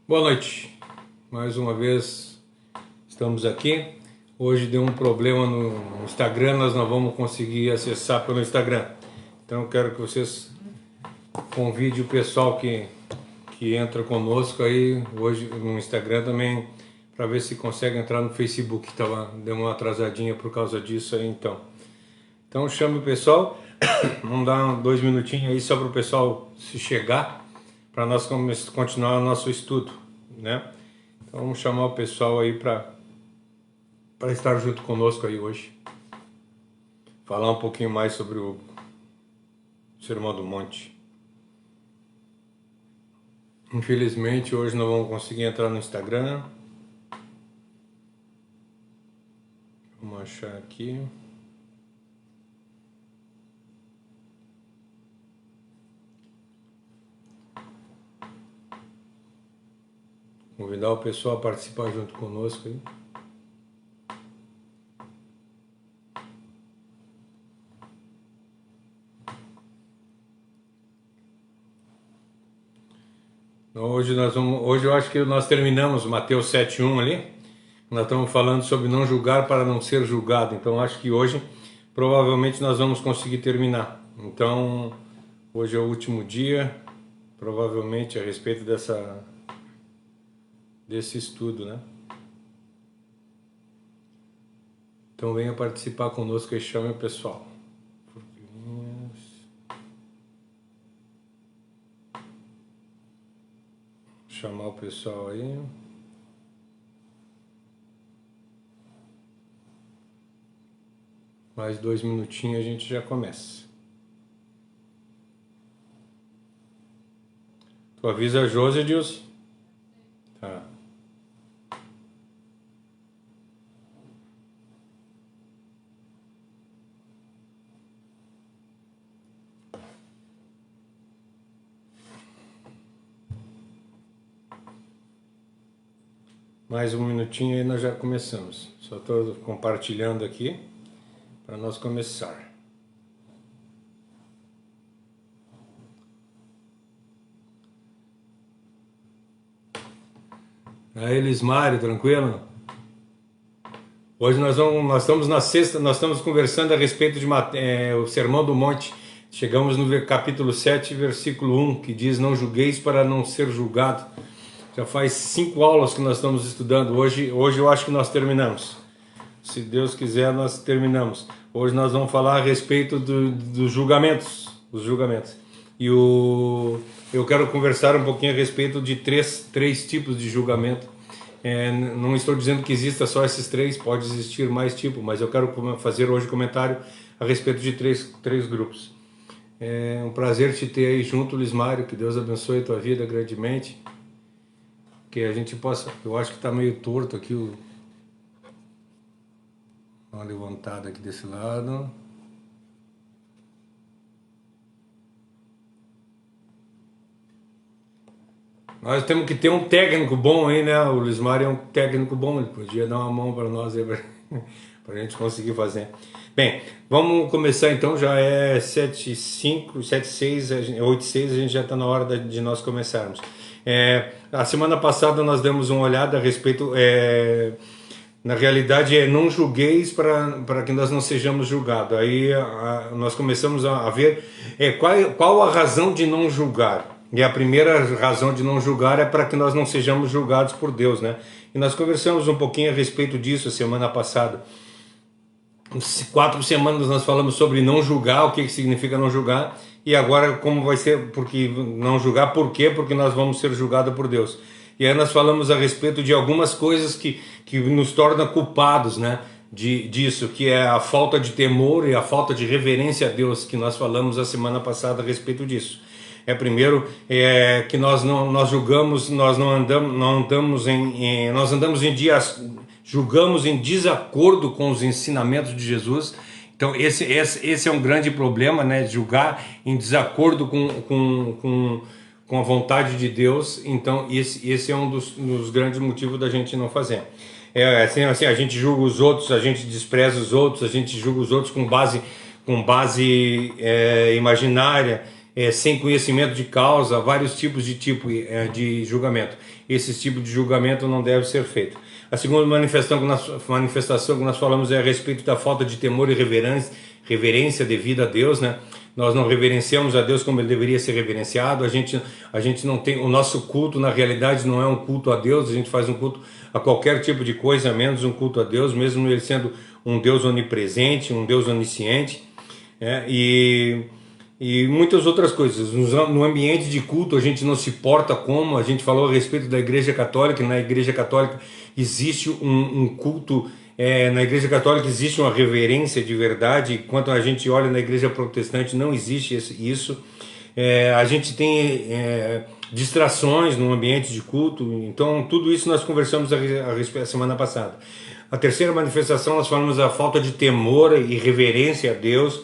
Boa noite, mais uma vez estamos aqui. Hoje deu um problema no Instagram, nós não vamos conseguir acessar pelo Instagram. Então eu quero que vocês convidem o pessoal que entra conosco aí hoje no Instagram também, para ver se consegue entrar no Facebook. Deu uma atrasadinha por causa disso aí então. Então chame o pessoal, vamos dar 2 minutinhos aí só para o pessoal se chegar, para nós continuar o nosso estudo, né? Então vamos chamar o pessoal aí para estar junto conosco aí hoje, falar um pouquinho mais sobre o Sermão do Monte. Infelizmente hoje não vamos conseguir entrar no Instagram. Vamos achar aqui. Convidar o pessoal a participar junto conosco aí. Hoje eu acho que nós terminamos Mateus 7:1 ali. Nós estamos falando sobre não julgar para não ser julgado. Então acho que hoje provavelmente nós vamos conseguir terminar. Então hoje é o último dia, provavelmente a respeito desse estudo, né? Então venha participar conosco e chame o pessoal. Chamar o pessoal aí. Mais 2 minutinhos a gente já começa. Tu avisa a Josi, Dilson? Tá. Mais 1 minutinho e nós já começamos. Só estou compartilhando aqui para nós começar. Aí, Elismário, tranquilo? Hoje nós estamos na sexta, nós estamos conversando a respeito de o Sermão do Monte. Chegamos no capítulo 7, versículo 1, que diz: não julgueis para não ser julgado. Já faz 5 aulas que nós estamos estudando. Hoje eu acho que nós terminamos. Se Deus quiser, nós terminamos. Hoje nós vamos falar a respeito dos julgamentos. Os julgamentos. E eu quero conversar um pouquinho a respeito de três tipos de julgamento. Não estou dizendo que exista só esses 3, pode existir mais tipos, mas eu quero fazer hoje comentário a respeito de três grupos. É um prazer te ter aí junto, Lismário. Que Deus abençoe a tua vida grandemente. Que a gente possa... Eu acho que está meio torto aqui Dá uma levantada aqui desse lado. Nós temos que ter um técnico bom aí, né? O Lismário é um técnico bom, ele podia dar uma mão para nós aí, para a gente conseguir fazer. Bem, vamos começar então, já é 7:05, 7:06, 8:06, a gente já está na hora de nós começarmos. A semana passada nós demos uma olhada a respeito... na realidade não julgueis para que nós não sejamos julgados. Aí nós começamos a ver qual a razão de não julgar. E a primeira razão de não julgar é para que nós não sejamos julgados por Deus, né? E nós conversamos um pouquinho a respeito disso a semana passada. 4 semanas nós falamos sobre não julgar, o que significa não julgar. E agora como vai ser, porque não julgar, por quê? Porque nós vamos ser julgados por Deus. E aí nós falamos a respeito de algumas coisas que nos tornam culpados, né? Disso, que é a falta de temor e a falta de reverência a Deus, que nós falamos a semana passada a respeito disso. Primeiro, que nós julgamos, nós julgamos em desacordo com os ensinamentos de Jesus. Então esse é um grande problema, né? Julgar em desacordo com a vontade de Deus. Então esse é um dos grandes motivos da gente não fazer. Assim, a gente julga os outros, a gente despreza os outros, a gente julga os outros com base imaginária, sem conhecimento de causa, vários tipos de julgamento. Esse tipo de julgamento não deve ser feito. A segunda manifestação que nós falamos é a respeito da falta de temor e reverência devida a Deus, né? Nós não reverenciamos a Deus como ele deveria ser reverenciado. A gente não tem, o nosso culto na realidade não é um culto a Deus. A gente faz um culto a qualquer tipo de coisa, menos um culto a Deus, mesmo ele sendo um Deus onipresente, um Deus onisciente, e muitas outras coisas. No ambiente de culto a gente não se porta como, a gente falou a respeito da Igreja Católica. Na Igreja Católica existe um culto, na Igreja Católica existe uma reverência de verdade, enquanto a gente olha na Igreja Protestante não existe isso. A gente tem distrações no ambiente de culto, então tudo isso nós conversamos a respeito a semana passada. A terceira manifestação nós falamos da falta de temor e reverência a Deus.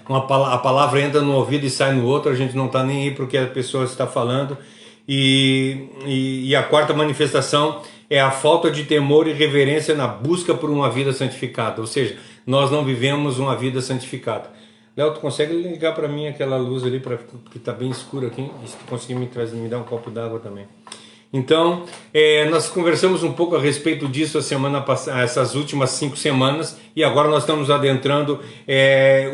A palavra entra no ouvido e sai no outro, a gente não está nem aí para o que a pessoa está falando. E a quarta manifestação é a falta de temor e reverência na busca por uma vida santificada, ou seja, nós não vivemos uma vida santificada. Léo, tu consegue ligar para mim aquela luz ali, que está bem escura aqui? E se tu conseguir me dar um copo d'água também. Então, nós conversamos um pouco a respeito disso essas últimas 5 semanas, e agora nós estamos adentrando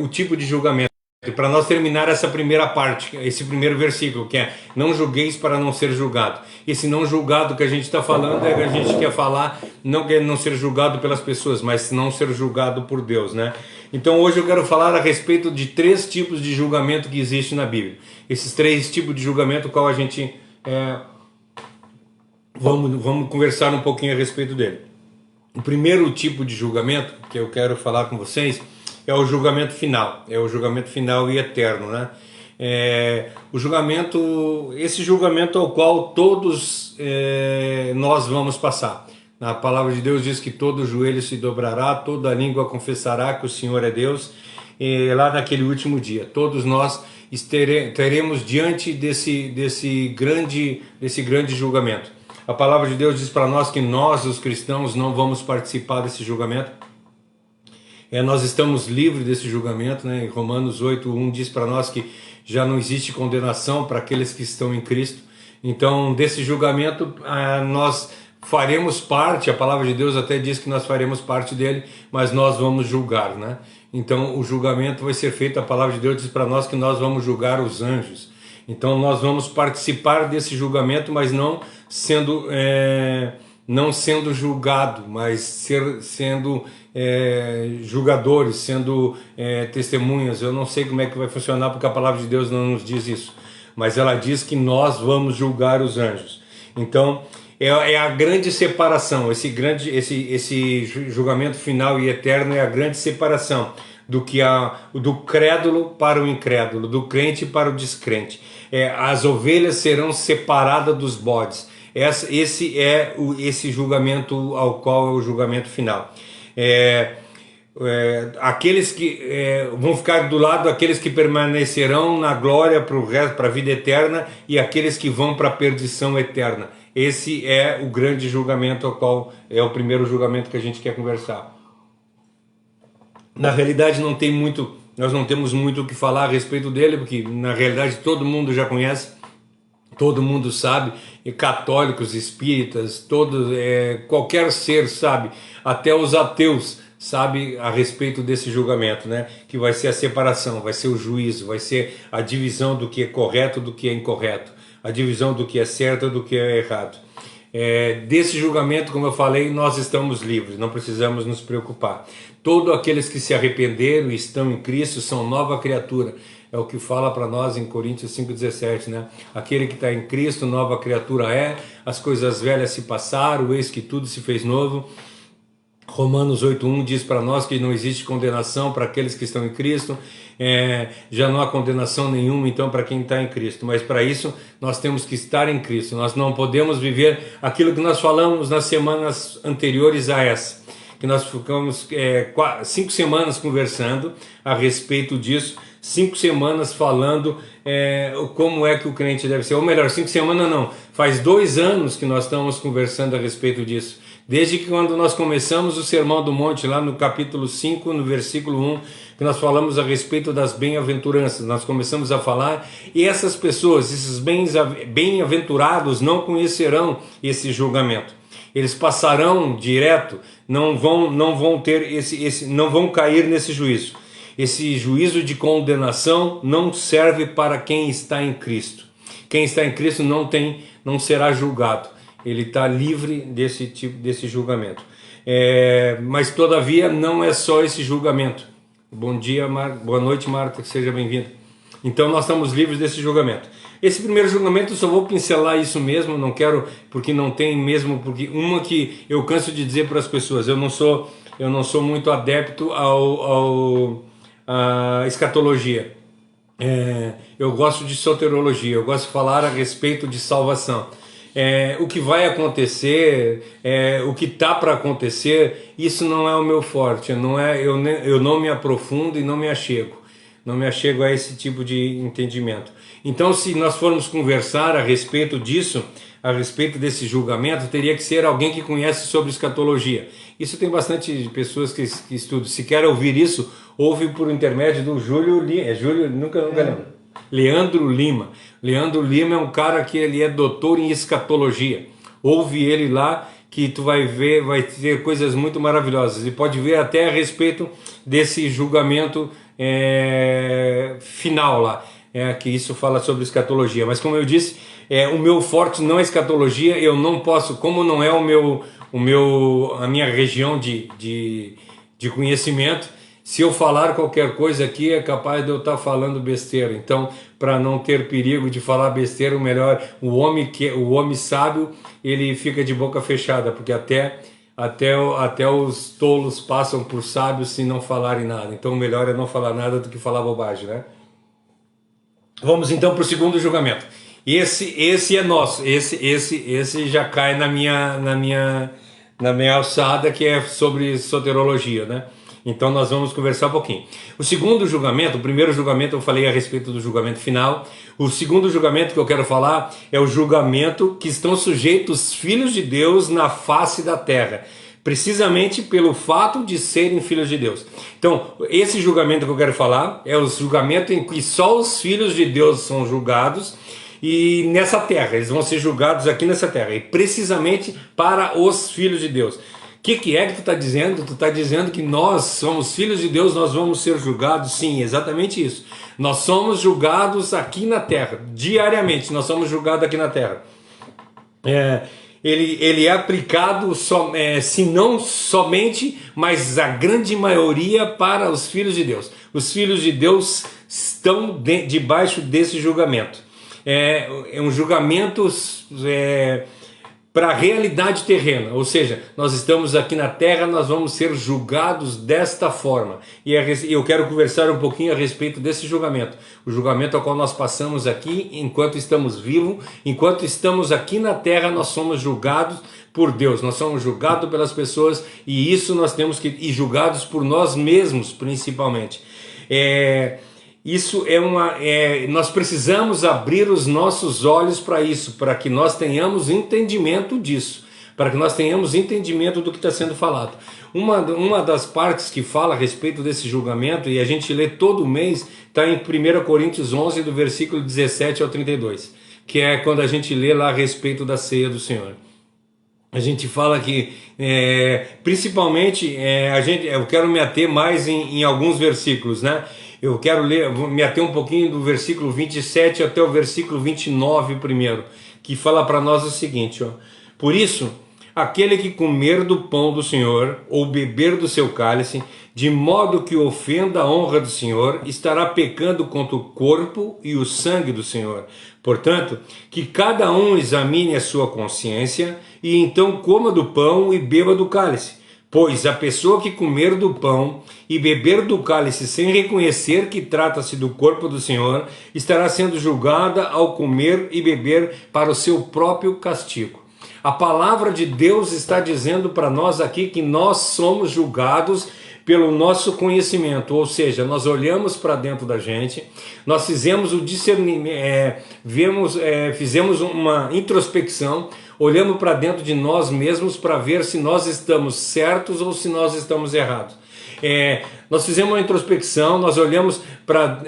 o tipo de julgamento. Para nós terminar essa primeira parte, esse primeiro versículo, que é: não julgueis para não ser julgado. Esse não julgado que a gente está falando é que a gente quer falar, não quer não ser julgado pelas pessoas, mas não ser julgado por Deus, né? Então hoje eu quero falar a respeito de 3 tipos de julgamento que existem na Bíblia. Esses 3 tipos de julgamento, qual a gente vamos conversar um pouquinho a respeito dele. O primeiro tipo de julgamento que eu quero falar com vocês é o julgamento final, e eterno, né? Esse julgamento ao qual todos nós vamos passar. A palavra de Deus diz que todo joelho se dobrará, toda língua confessará que o Senhor é Deus, lá naquele último dia. Todos nós teremos diante desse grande julgamento. A palavra de Deus diz para nós que nós, os cristãos, não vamos participar desse julgamento. Nós estamos livres desse julgamento, né? Em Romanos 8:1 diz para nós que já não existe condenação para aqueles que estão em Cristo. Então, desse julgamento, nós faremos parte. A palavra de Deus até diz que nós faremos parte dele, mas nós vamos julgar, né? Então, o julgamento vai ser feito. A palavra de Deus diz para nós que nós vamos julgar os anjos. Então, nós vamos participar desse julgamento, mas não sendo julgado, mas sendo julgadores, sendo testemunhas. Eu não sei como é que vai funcionar, porque a palavra de Deus não nos diz isso, mas ela diz que nós vamos julgar os anjos. Então é a grande separação, esse julgamento final e eterno é a grande separação do crédulo para o incrédulo, do crente para o descrente. As ovelhas serão separadas dos bodes. Esse julgamento ao qual é o julgamento final. Aqueles que vão ficar do lado daqueles que permanecerão na glória para a vida eterna, e aqueles que vão para a perdição eterna. Esse é o grande julgamento ao qual é o primeiro julgamento que a gente quer conversar. Na realidade nós não temos muito o que falar a respeito dele, porque na realidade todo mundo já conhece. Todo mundo sabe, católicos, espíritas, qualquer ser sabe, até os ateus sabem a respeito desse julgamento, né? Que vai ser a separação, vai ser o juízo, vai ser a divisão do que é correto do que é incorreto, a divisão do que é certo do que é errado. Desse julgamento, como eu falei, nós estamos livres, não precisamos nos preocupar. Todos aqueles que se arrependeram e estão em Cristo são nova criatura. É o que fala para nós em Coríntios 5,17, né? Aquele que está em Cristo, nova criatura as coisas velhas se passaram, eis que tudo se fez novo. Romanos 8:1 diz para nós que não existe condenação para aqueles que estão em Cristo, já não há condenação nenhuma então para quem está em Cristo, mas para isso nós temos que estar em Cristo. Nós não podemos viver aquilo que nós falamos nas semanas anteriores a essa, que nós ficamos 5 semanas conversando a respeito disso, 5 semanas falando como é que o crente deve ser, ou melhor, 5 semanas não, faz 2 anos que nós estamos conversando a respeito disso, Desde que quando nós começamos o Sermão do Monte, lá no capítulo 5, no versículo 1, que nós falamos a respeito das bem-aventuranças, nós começamos a falar, e essas pessoas, esses bem-aventurados não conhecerão esse julgamento. Eles passarão direto, não vão cair nesse juízo. Esse juízo de condenação não serve para quem está em Cristo. Quem está em Cristo não será julgado. Ele está livre desse julgamento. Mas todavia não é só esse julgamento. Bom dia, boa noite, Marta, seja bem-vinda. Então nós estamos livres desse julgamento. Esse primeiro julgamento eu só vou pincelar isso mesmo, não quero, porque não tem mesmo, porque uma que eu canso de dizer para as pessoas, eu não sou muito adepto à escatologia. Eu gosto de soteriologia, eu gosto de falar a respeito de salvação. O que vai acontecer, o que está para acontecer, isso não é o meu forte, eu não me aprofundo e não me achego a esse tipo de entendimento. Então, se nós formos conversar a respeito disso, a respeito desse julgamento, teria que ser alguém que conhece sobre escatologia. Isso tem bastante pessoas que estudam. Se quer ouvir isso, ouve por intermédio do nunca lembro. Leandro Lima. Leandro Lima é um cara que ele é doutor em escatologia. Ouve ele lá que tu vai ver, vai ter coisas muito maravilhosas. E pode ver até a respeito desse julgamento final lá. Que isso fala sobre escatologia. Mas como eu disse, o meu forte não é escatologia. Eu não posso, como não é a minha região de conhecimento, se eu falar qualquer coisa aqui é capaz de eu estar falando besteira. Então, para não ter perigo de falar besteira, o melhor, o homem sábio, ele fica de boca fechada, porque até os tolos passam por sábios se não falarem nada. Então, o melhor é não falar nada do que falar bobagem, né? Vamos então para o segundo julgamento. Esse é nosso. Esse já cai na minha alçada, que é sobre soterologia, né? Então nós vamos conversar um pouquinho. O segundo julgamento, o primeiro julgamento eu falei a respeito do julgamento final. O segundo julgamento que eu quero falar é o julgamento que estão sujeitos os filhos de Deus na face da terra, precisamente pelo fato de serem filhos de Deus. Então, esse julgamento que eu quero falar é o julgamento em que só os filhos de Deus são julgados, e nessa terra, eles vão ser julgados aqui nessa terra, e precisamente para os filhos de Deus. O que é que tu está dizendo? Tu está dizendo que nós somos filhos de Deus, nós vamos ser julgados? Sim, exatamente isso. Nós somos julgados aqui na terra, diariamente nós somos julgados aqui na terra. Ele é aplicado, se não somente, mas a grande maioria para os filhos de Deus. Os filhos de Deus estão debaixo desse julgamento. É um julgamento para a realidade terrena, ou seja, nós estamos aqui na terra, nós vamos ser julgados desta forma. E eu quero conversar um pouquinho a respeito desse julgamento. O julgamento ao qual nós passamos aqui enquanto estamos vivos, enquanto estamos aqui na terra, nós somos julgados por Deus, nós somos julgados pelas pessoas, e isso nós temos que ir julgados por nós mesmos, principalmente. Nós precisamos abrir os nossos olhos para isso, para que nós tenhamos entendimento disso, para que nós tenhamos entendimento do que está sendo falado. Uma das partes que fala a respeito desse julgamento, e a gente lê todo mês, está em 1 Coríntios 11, do versículo 17 ao 32, que é quando a gente lê lá a respeito da ceia do Senhor. A gente fala que, principalmente, eu quero me ater mais em alguns versículos, né? Eu quero me ater um pouquinho do versículo 27 até o versículo 29 primeiro, que fala para nós o seguinte, ó: por isso, aquele que comer do pão do Senhor, ou beber do seu cálice, de modo que ofenda a honra do Senhor, estará pecando contra o corpo e o sangue do Senhor. Portanto, que cada um examine a sua consciência, e então coma do pão e beba do cálice. Pois a pessoa que comer do pão e beber do cálice sem reconhecer que trata-se do corpo do Senhor, estará sendo julgada ao comer e beber para o seu próprio castigo. A palavra de Deus está dizendo para nós aqui que nós somos julgados pelo nosso conhecimento, ou seja, nós olhamos para dentro da gente, nós fizemos o discernimento, fizemos uma introspecção, olhamos para dentro de nós mesmos para ver se nós estamos certos ou se nós estamos errados. Nós fizemos uma introspecção, nós olhamos para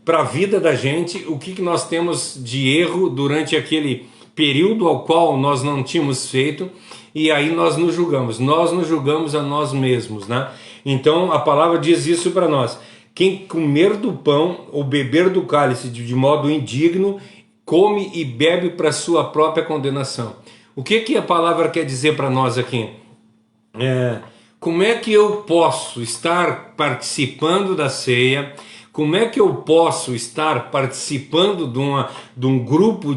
a vida da gente, o que nós temos de erro durante aquele período ao qual nós não tínhamos feito, e aí nós nos julgamos a nós mesmos, né? Então a palavra diz isso para nós: quem comer do pão ou beber do cálice de modo indigno, come e bebe para sua própria condenação. O que a palavra quer dizer para nós aqui? Como é que eu posso estar participando da ceia? Como é que eu posso estar participando de um grupo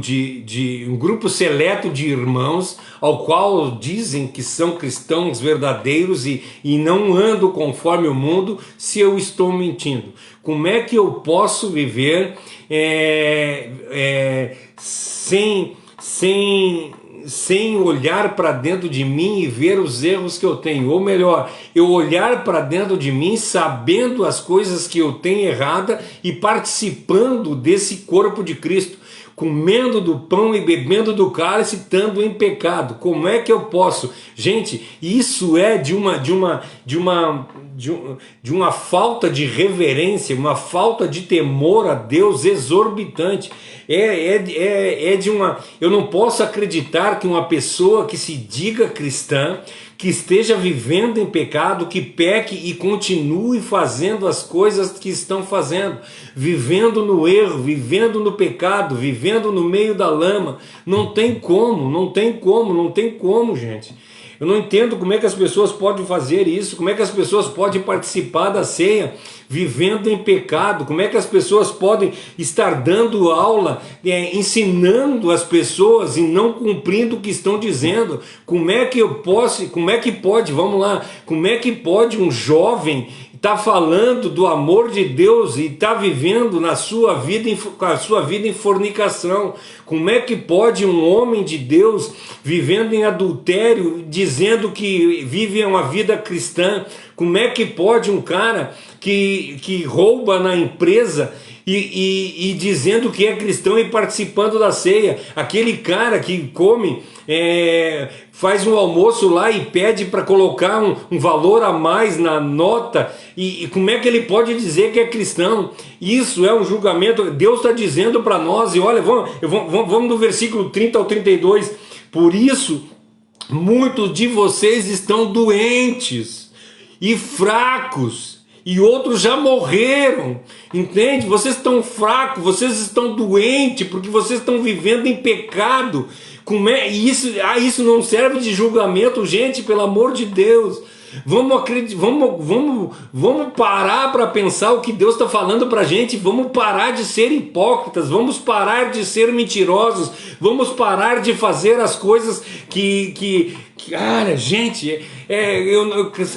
um grupo seleto de irmãos ao qual dizem que são cristãos verdadeiros e não andam conforme o mundo, se eu estou mentindo? Como é que eu posso viver sem olhar para dentro de mim e ver os erros que eu tenho? Ou melhor, eu olhar para dentro de mim sabendo as coisas que eu tenho errada e participando desse corpo de Cristo, comendo do pão e bebendo do cálice, estando em pecado. Como é que eu posso? Gente, isso é de uma falta de reverência, uma falta de temor a Deus exorbitante. Eu não posso acreditar que uma pessoa que se diga cristã, que esteja vivendo em pecado, que peque e continue fazendo as coisas que estão fazendo, vivendo no erro, vivendo no pecado, vivendo no meio da lama. Não tem como, gente. Eu não entendo como é que as pessoas podem fazer isso, como é que as pessoas podem participar da ceia vivendo em pecado, como é que as pessoas podem estar dando aula, ensinando as pessoas e não cumprindo o que estão dizendo. Como é que pode um jovem estar falando do amor de Deus e estar vivendo a sua vida em fornicação? Como é que pode um homem de Deus vivendo em adultério, dizendo que vive uma vida cristã? Como é que pode um cara que rouba na empresa e dizendo que é cristão e participando da ceia? Aquele cara que come, faz um almoço lá e pede para colocar um valor a mais na nota, e como é que ele pode dizer que é cristão? Isso é um julgamento. Deus está dizendo para nós, e olha, vamos do versículo 30 ao 32, por isso muitos de vocês estão doentes e fracos, e outros já morreram, entende? Vocês estão fracos, vocês estão doentes, porque vocês estão vivendo em pecado. Isso não serve de julgamento, gente, pelo amor de Deus. Vamos parar para pensar o que Deus está falando para a gente. Vamos parar de ser hipócritas, vamos parar de ser mentirosos, vamos parar de fazer as coisas cara, gente,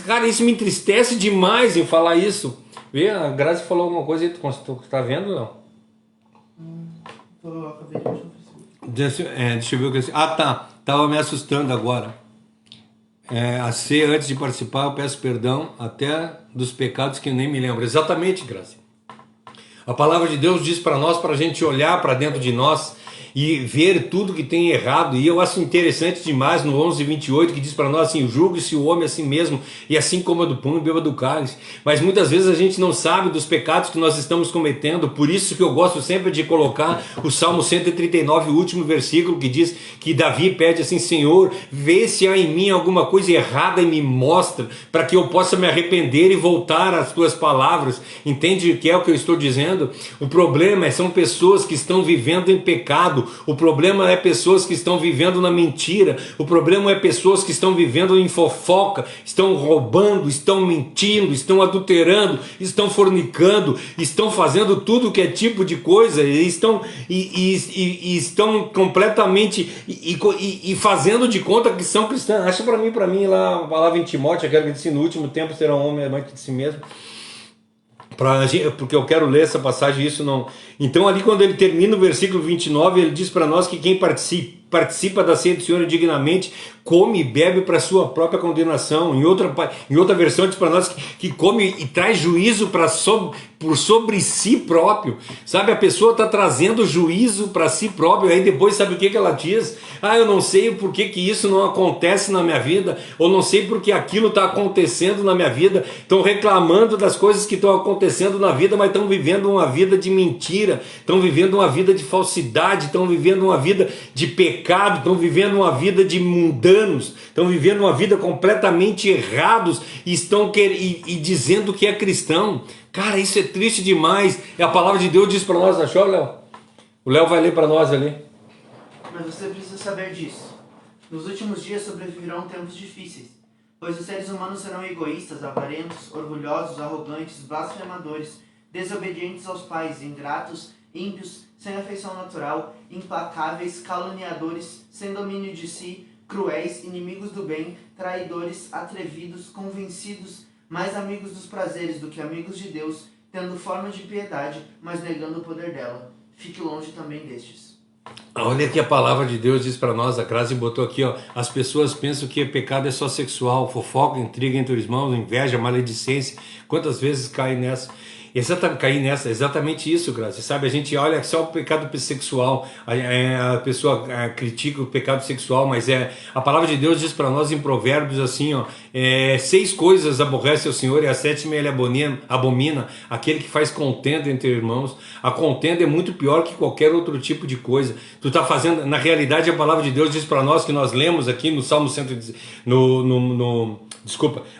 cara, isso me entristece demais em falar isso. Vê, a Grazi falou alguma coisa aí, tu tá vendo, não? Deixa eu ver o que é. Ah, tá, tava me assustando agora. A ceia, antes de participar, eu peço perdão até dos pecados que eu nem me lembro. Exatamente, Grazi. A palavra de Deus diz para nós, para a gente olhar para dentro de nós e ver tudo que tem errado. E eu acho interessante demais no 11:28, que diz para nós assim: julgue-se o homem a si mesmo, e assim coma do pão e beba do cálice. Mas muitas vezes a gente não sabe dos pecados que nós estamos cometendo. Por isso que eu gosto sempre de colocar o Salmo 139, o último versículo, que diz que Davi pede assim: Senhor, vê se há em mim alguma coisa errada e me mostra, para que eu possa me arrepender e voltar às tuas palavras. Entende o que é o que eu estou dizendo? O problema são pessoas que estão vivendo em pecado. O problema é pessoas que estão vivendo na mentira. O problema é pessoas que estão vivendo em fofoca, estão roubando, estão mentindo, estão adulterando, estão fornicando, estão fazendo tudo que é tipo de coisa, e estão completamente fazendo de conta que são cristãos. Acha para mim lá a palavra em Timóteo, aquela que disse: no último tempo será um homem amante de si mesmo. Porque eu quero ler essa passagem, isso não. Então ali quando ele termina o versículo 29, ele diz para nós que quem participa participa da ceia do Senhor indignamente, come e bebe para sua própria condenação. Em outra versão diz para nós que come e traz juízo por sobre si próprio. Sabe, a pessoa está trazendo juízo para si próprio, aí depois sabe o que ela diz? Eu não sei por que isso não acontece na minha vida, ou não sei por que aquilo está acontecendo na minha vida. Estão reclamando das coisas que estão acontecendo na vida, mas estão vivendo uma vida de mentira, estão vivendo uma vida de falsidade, estão vivendo uma vida de pecado, estão vivendo uma vida de mundanos, estão vivendo uma vida completamente errados e estão dizendo que é cristão. Cara, isso é triste demais. E a palavra de Deus diz para nós, achou, Léo? O Léo vai ler para nós ali. Mas você precisa saber disso. Nos últimos dias sobreviverão tempos difíceis, pois os seres humanos serão egoístas, avarentos, orgulhosos, arrogantes, blasfemadores, desobedientes aos pais, ingratos, ímpios, sem afeição natural, implacáveis, caluniadores, sem domínio de si, cruéis, inimigos do bem, traidores, atrevidos, convencidos, mais amigos dos prazeres do que amigos de Deus, tendo forma de piedade, mas negando o poder dela. Fique longe também destes. Olha que a palavra de Deus diz para nós, a Crase botou aqui, as pessoas pensam que pecado é só sexual, fofoca, intriga entre os irmãos, inveja, maledicência. Quantas vezes caem nessa? Exatamente isso, Graça. Sabe, a gente olha só o pecado sexual, a pessoa critica o pecado sexual, mas a palavra de Deus diz para nós em Provérbios assim, 6 coisas aborrece o Senhor e a 7ª ele abomina aquele que faz contenda entre irmãos. A contenda é muito pior que qualquer outro tipo de coisa. Tu tá fazendo, na realidade a palavra de Deus diz para nós, que nós lemos aqui no Salmo 110,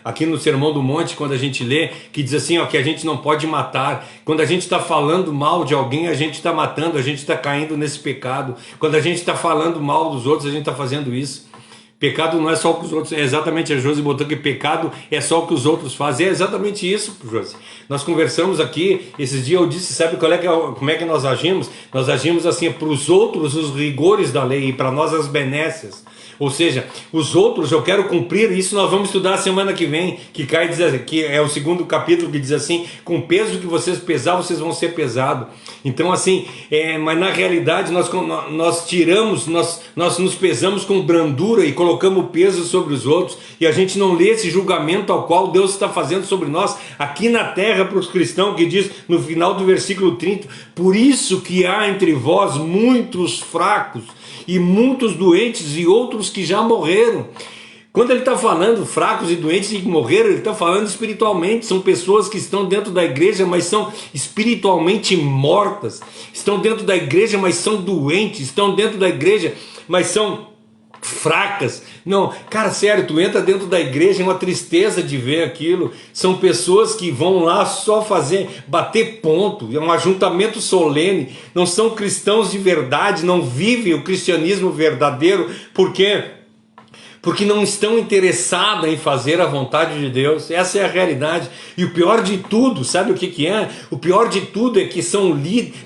aqui no Sermão do Monte, quando a gente lê, que diz assim, que a gente não pode matar. Quando a gente está falando mal de alguém, a gente está matando, a gente está caindo nesse pecado. Quando a gente está falando mal dos outros, a gente está fazendo isso. Pecado não é só o que os outros... exatamente, a Josi botou que pecado é só o que os outros fazem. É exatamente isso, Josi. Nós conversamos aqui, esses dias eu disse, sabe como é que nós agimos? Nós agimos assim, para os outros os rigores da lei e para nós as benécias. Ou seja, os outros eu quero cumprir, isso nós vamos estudar a semana que vem, que é o 2º capítulo, que diz assim, com o peso que vocês pesar, vocês vão ser pesados. Então assim, mas na realidade nós tiramos, nós nos pesamos com brandura e colocamos peso sobre os outros, e a gente não lê esse julgamento ao qual Deus está fazendo sobre nós, aqui na terra para os cristãos, que diz no final do versículo 30, por isso que há entre vós muitos fracos, e muitos doentes e outros que já morreram. Quando ele está falando fracos e doentes e que morreram, ele está falando espiritualmente. São pessoas que estão dentro da igreja, mas são espiritualmente mortas. Estão dentro da igreja, mas são doentes. Estão dentro da igreja, mas são fracas. Não, cara, sério, tu entra dentro da igreja, é uma tristeza de ver aquilo. São pessoas que vão lá só bater ponto, é um ajuntamento solene, não são cristãos de verdade, não vivem o cristianismo verdadeiro, porque não estão interessadas em fazer a vontade de Deus. Essa é a realidade. E o pior de tudo, sabe o que é? O pior de tudo é que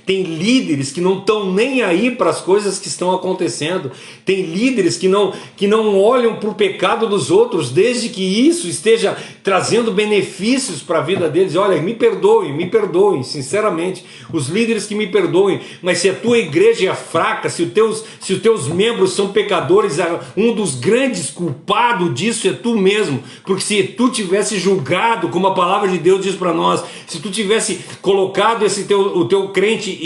tem líderes que não estão nem aí para as coisas que estão acontecendo. Tem líderes que não olham para o pecado dos outros, desde que isso esteja trazendo benefícios para a vida deles. Olha, me perdoem, sinceramente. Os líderes que me perdoem, mas se a tua igreja é fraca, se os teus membros são pecadores, um dos grandes culpados disso é tu mesmo, porque se tu tivesse julgado, como a palavra de Deus diz para nós, se tu tivesse colocado o teu crente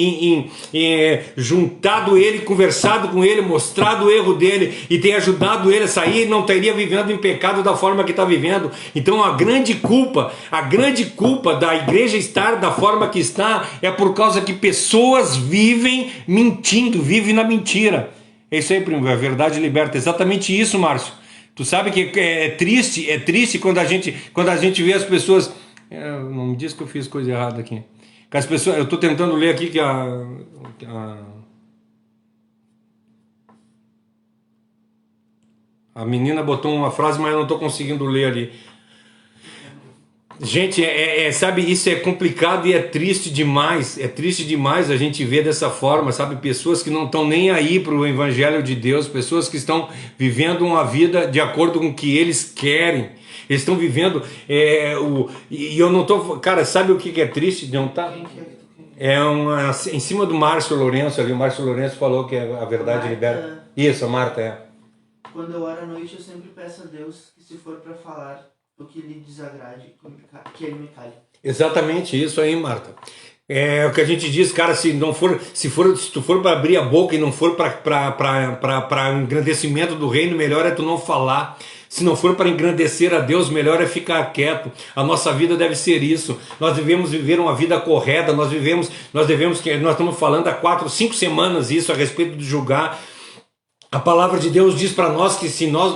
juntado ele, conversado com ele, mostrado o erro dele e ter ajudado ele a sair, não estaria vivendo em pecado da forma que está vivendo. Então a grande culpa da igreja estar da forma que está é por causa que pessoas vivem mentindo, vivem na mentira. É isso aí, primo, a verdade liberta. Exatamente isso, Márcio. Tu sabe que é triste quando a gente vê as pessoas... não me diz que eu fiz coisa errada aqui. Que as pessoas, eu estou tentando ler aqui que a menina botou uma frase, mas eu não estou conseguindo ler ali. Gente, sabe, isso é complicado e é triste demais. É triste demais a gente ver dessa forma, sabe? Pessoas que não estão nem aí para o Evangelho de Deus, pessoas que estão vivendo uma vida de acordo com o que eles querem. Eles estão vivendo. E eu não estou. Cara, sabe o que é triste? Não tá? Em cima do Márcio Lourenço ali. O Márcio Lourenço falou que a verdade liberta. Isso, a Marta é. Quando eu oro à noite, eu sempre peço a Deus que, se for para falar o que lhe desagrade, que ele me cale. Exatamente isso aí, Marta. É o que a gente diz, cara, se tu for para abrir a boca e não for para engrandecimento do reino, melhor é tu não falar. Se não for para engrandecer a Deus, melhor é ficar quieto. A nossa vida deve ser isso. Nós devemos viver uma vida correta. Nós estamos falando há 4, 5 semanas isso a respeito de julgar. A palavra de Deus diz para nós que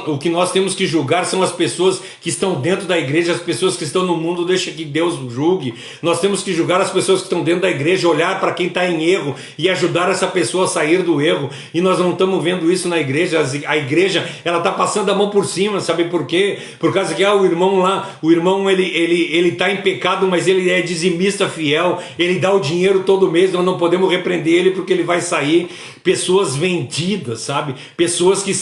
o que nós temos que julgar são as pessoas que estão dentro da igreja, as pessoas que estão no mundo, deixa que Deus julgue. Nós temos que julgar as pessoas que estão dentro da igreja, olhar para quem está em erro e ajudar essa pessoa a sair do erro. E nós não estamos vendo isso na igreja. A igreja, ela está passando a mão por cima, sabe por quê? Por causa que o irmão ele está em pecado, mas ele é dizimista fiel, ele dá o dinheiro todo mês, nós não podemos repreender ele porque ele vai sair. Pessoas vendidas, sabe? Pessoas que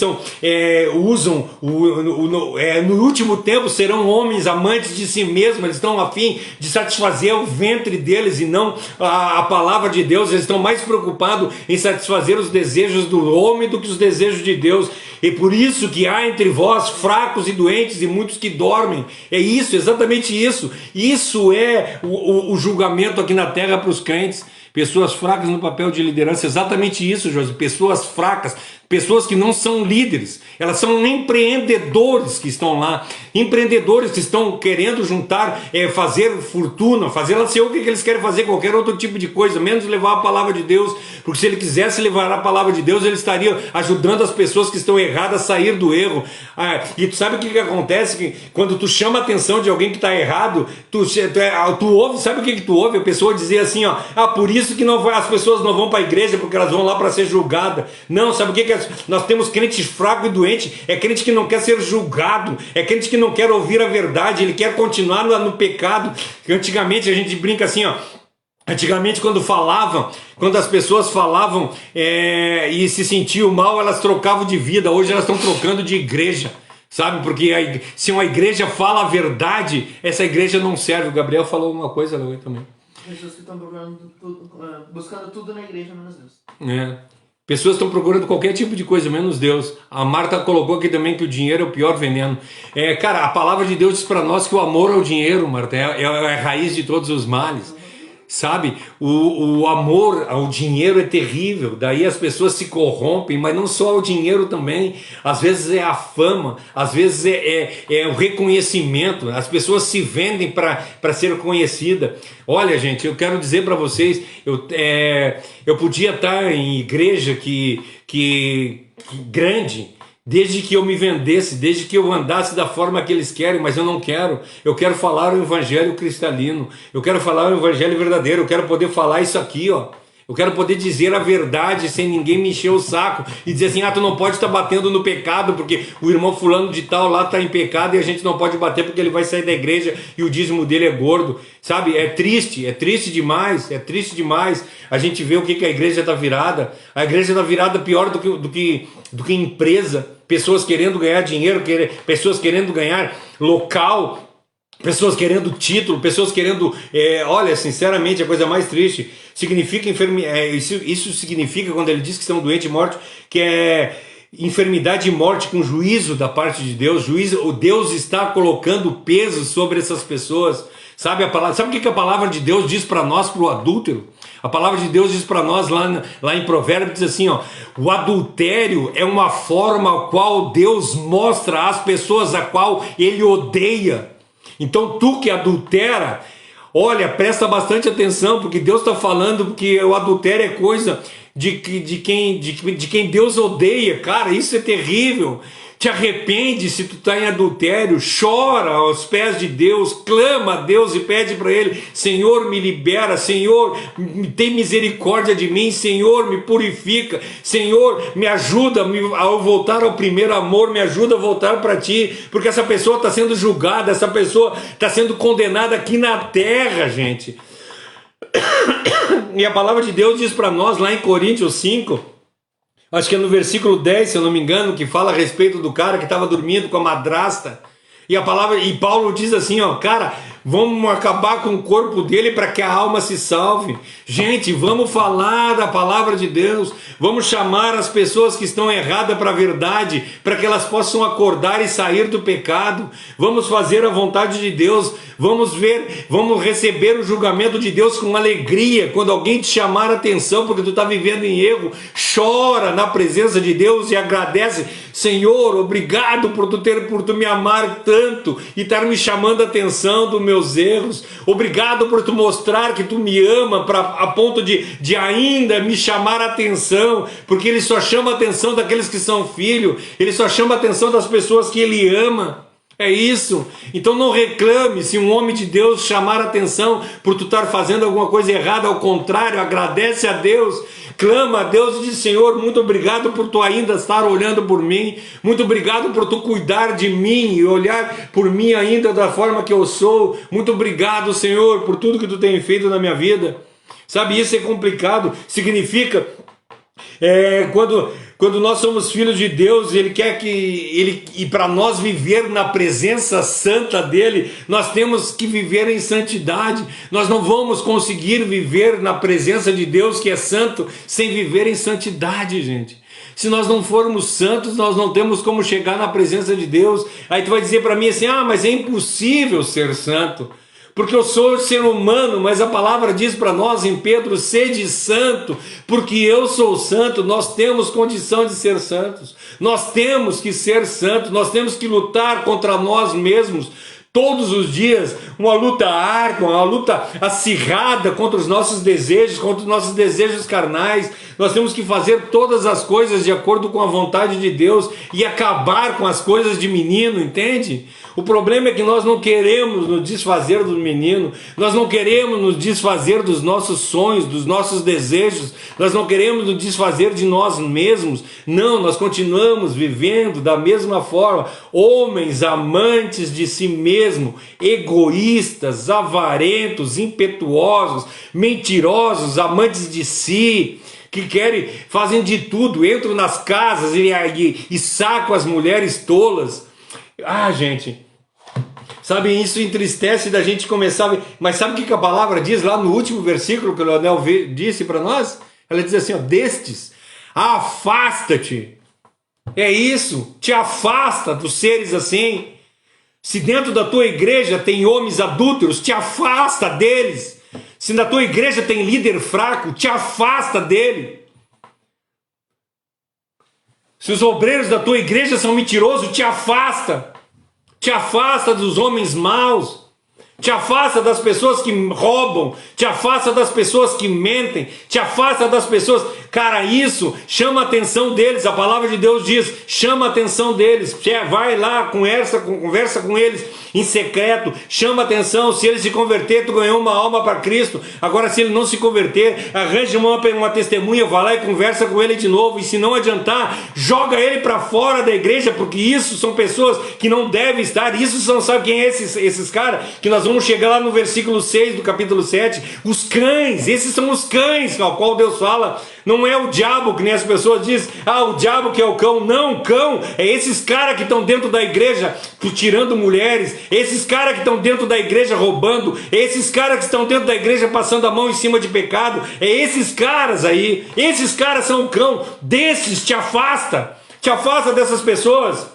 usam, no último tempo serão homens amantes de si mesmos, eles estão a fim de satisfazer o ventre deles e não a palavra de Deus. Eles estão mais preocupados em satisfazer os desejos do homem do que os desejos de Deus. E por isso que há entre vós fracos e doentes e muitos que dormem. É isso, exatamente isso. Isso é o julgamento aqui na terra para os crentes. Pessoas fracas no papel de liderança, exatamente isso, José. Pessoas fracas, pessoas que não são líderes, elas são empreendedores que estão lá, empreendedores que estão querendo juntar, fazer fortuna, fazer lá sei o que eles querem fazer, qualquer outro tipo de coisa, menos levar a palavra de Deus, porque se ele quisesse levar a palavra de Deus, ele estaria ajudando as pessoas que estão erradas a sair do erro. E tu sabe o que acontece? Que quando tu chama a atenção de alguém que está errado, tu ouve, sabe o que tu ouve? A pessoa dizer assim, por isso que as pessoas não vão para a igreja, porque elas vão lá para ser julgadas. Não, sabe o que é? Nós temos crente fraco e doente, é crente que não quer ser julgado, é crente que não quer ouvir a verdade, ele quer continuar no pecado. Antigamente a gente brinca assim, antigamente quando as pessoas falavam e se sentiam mal, elas trocavam de vida. Hoje elas estão trocando de igreja, sabe? Porque se uma igreja fala a verdade, essa igreja não serve. O Gabriel falou uma coisa lá também. Pessoas que estão buscando tudo na igreja, menos Deus. Pessoas estão procurando qualquer tipo de coisa, menos Deus. A Marta colocou aqui também que o dinheiro é o pior veneno. Cara, a palavra de Deus diz para nós que o amor ao dinheiro, Marta, é a raiz de todos os males. Sabe, o amor ao dinheiro é terrível, daí as pessoas se corrompem, mas não só ao dinheiro também, às vezes é a fama, às vezes é o reconhecimento, as pessoas se vendem para ser conhecida. Olha, gente, eu quero dizer para vocês, eu podia estar em igreja que grande, desde que eu me vendesse, desde que eu andasse da forma que eles querem, mas eu não quero. Eu quero falar o evangelho cristalino, eu quero falar o evangelho verdadeiro, eu quero poder falar isso aqui, Eu quero poder dizer a verdade sem ninguém me encher o saco e dizer assim, tu não pode estar batendo no pecado porque o irmão fulano de tal lá está em pecado e a gente não pode bater porque ele vai sair da igreja e o dízimo dele é gordo. Sabe, é triste demais, a gente vê o que a igreja está virada. A igreja está virada pior do que empresa, pessoas querendo ganhar dinheiro, pessoas querendo ganhar local, pessoas querendo título, pessoas querendo... olha, sinceramente, a coisa mais triste significa isso significa, quando ele diz que estão doentes e mortos, que é enfermidade e morte com juízo da parte de Deus. O Deus está colocando peso sobre essas pessoas. Sabe o que a palavra de Deus diz para nós, para o adúltero? A palavra de Deus diz para nós lá em Provérbios, diz assim, o adultério é uma forma a qual Deus mostra às pessoas a qual ele odeia. Então tu que adultera, olha, presta bastante atenção, porque Deus está falando que o adultério é coisa de quem Deus odeia. Cara, isso é terrível. Te arrepende se tu está em adultério, chora aos pés de Deus, clama a Deus e pede para Ele, Senhor, me libera, Senhor, tem misericórdia de mim, Senhor, me purifica, Senhor, me ajuda a voltar ao primeiro amor, me ajuda a voltar para Ti, porque essa pessoa está sendo julgada, essa pessoa está sendo condenada aqui na terra, gente. E a palavra de Deus diz para nós lá em Coríntios 5, acho que é no versículo 10, se eu não me engano, que fala a respeito do cara que estava dormindo com a madrasta. E Paulo diz assim, cara, vamos acabar com o corpo dele para que a alma se salve. Gente, vamos falar da palavra de Deus, vamos chamar as pessoas que estão erradas para a verdade, para que elas possam acordar e sair do pecado. Vamos fazer a vontade de Deus, vamos receber o julgamento de Deus com alegria. Quando alguém te chamar a atenção porque tu está vivendo em erro, chora na presença de Deus e agradece: Senhor, obrigado por tu me amar tanto e estar me chamando a atenção dos meus erros. Obrigado por tu mostrar que tu me ama a ponto de ainda me chamar a atenção, porque ele só chama a atenção daqueles que são filhos, ele só chama a atenção das pessoas que ele ama. É isso. Então não reclame se um homem de Deus chamar a atenção por tu estar fazendo alguma coisa errada. Ao contrário, agradece a Deus, clama a Deus e diz: Senhor, muito obrigado por tu ainda estar olhando por mim, muito obrigado por tu cuidar de mim e olhar por mim ainda da forma que eu sou. Muito obrigado, Senhor, por tudo que tu tem feito na minha vida. Sabe, isso é complicado. Significa quando nós somos filhos de Deus, Ele quer e para nós viver na presença santa dEle, nós temos que viver em santidade. Nós não vamos conseguir viver na presença de Deus, que é santo, sem viver em santidade, gente. Se nós não formos santos, nós não temos como chegar na presença de Deus. Aí tu vai dizer para mim assim: mas é impossível ser santo, porque eu sou ser humano. Mas a palavra diz para nós em Pedro: sede santo, porque eu sou santo. Nós temos condição de ser santos, nós temos que ser santos, nós temos que lutar contra nós mesmos todos os dias, uma luta árdua, uma luta acirrada contra os nossos desejos carnais. Nós temos que fazer todas as coisas de acordo com a vontade de Deus e acabar com as coisas de menino, entende? O problema é que nós não queremos nos desfazer do menino, nós não queremos nos desfazer dos nossos sonhos, dos nossos desejos, nós não queremos nos desfazer de nós mesmos. Não, nós continuamos vivendo da mesma forma, homens amantes de si mesmo, egoístas, avarentos, impetuosos, mentirosos, amantes de si, que fazem de tudo, entram nas casas e sacam as mulheres tolas. Gente, sabe, isso entristece da gente começar a ver. Mas sabe o que a palavra diz lá no último versículo que o Leonel disse para nós? Ela diz assim: destes, afasta-te. É isso, te afasta dos seres assim. Se dentro da tua igreja tem homens adúlteros, te afasta deles. Se na tua igreja tem líder fraco, te afasta dele. Se os obreiros da tua igreja são mentirosos, te afasta. Te afasta dos homens maus. Te afasta das pessoas que roubam. Te afasta das pessoas que mentem. Te afasta das pessoas... Cara, isso chama a atenção deles. A palavra de Deus diz: chama a atenção deles. Vai lá, conversa com eles em secreto. Chama a atenção. Se ele se converter, tu ganhou uma alma para Cristo. Agora, se ele não se converter, arranja uma testemunha, vai lá e conversa com ele de novo. E se não adiantar, joga ele para fora da igreja, porque isso são pessoas que não devem estar. Isso são, sabe quem é esses caras? Que nós vamos chegar lá no versículo 6 do capítulo 7. Os cães. Esses são os cães ao qual Deus fala. Não é o diabo, que nem as pessoas dizem: o diabo que é o cão. Não, o cão é esses caras que estão dentro da igreja tirando mulheres, esses caras que estão dentro da igreja roubando, esses caras que estão dentro da igreja passando a mão em cima de pecado. É esses caras aí. Esses caras são o cão. Desses te afasta dessas pessoas.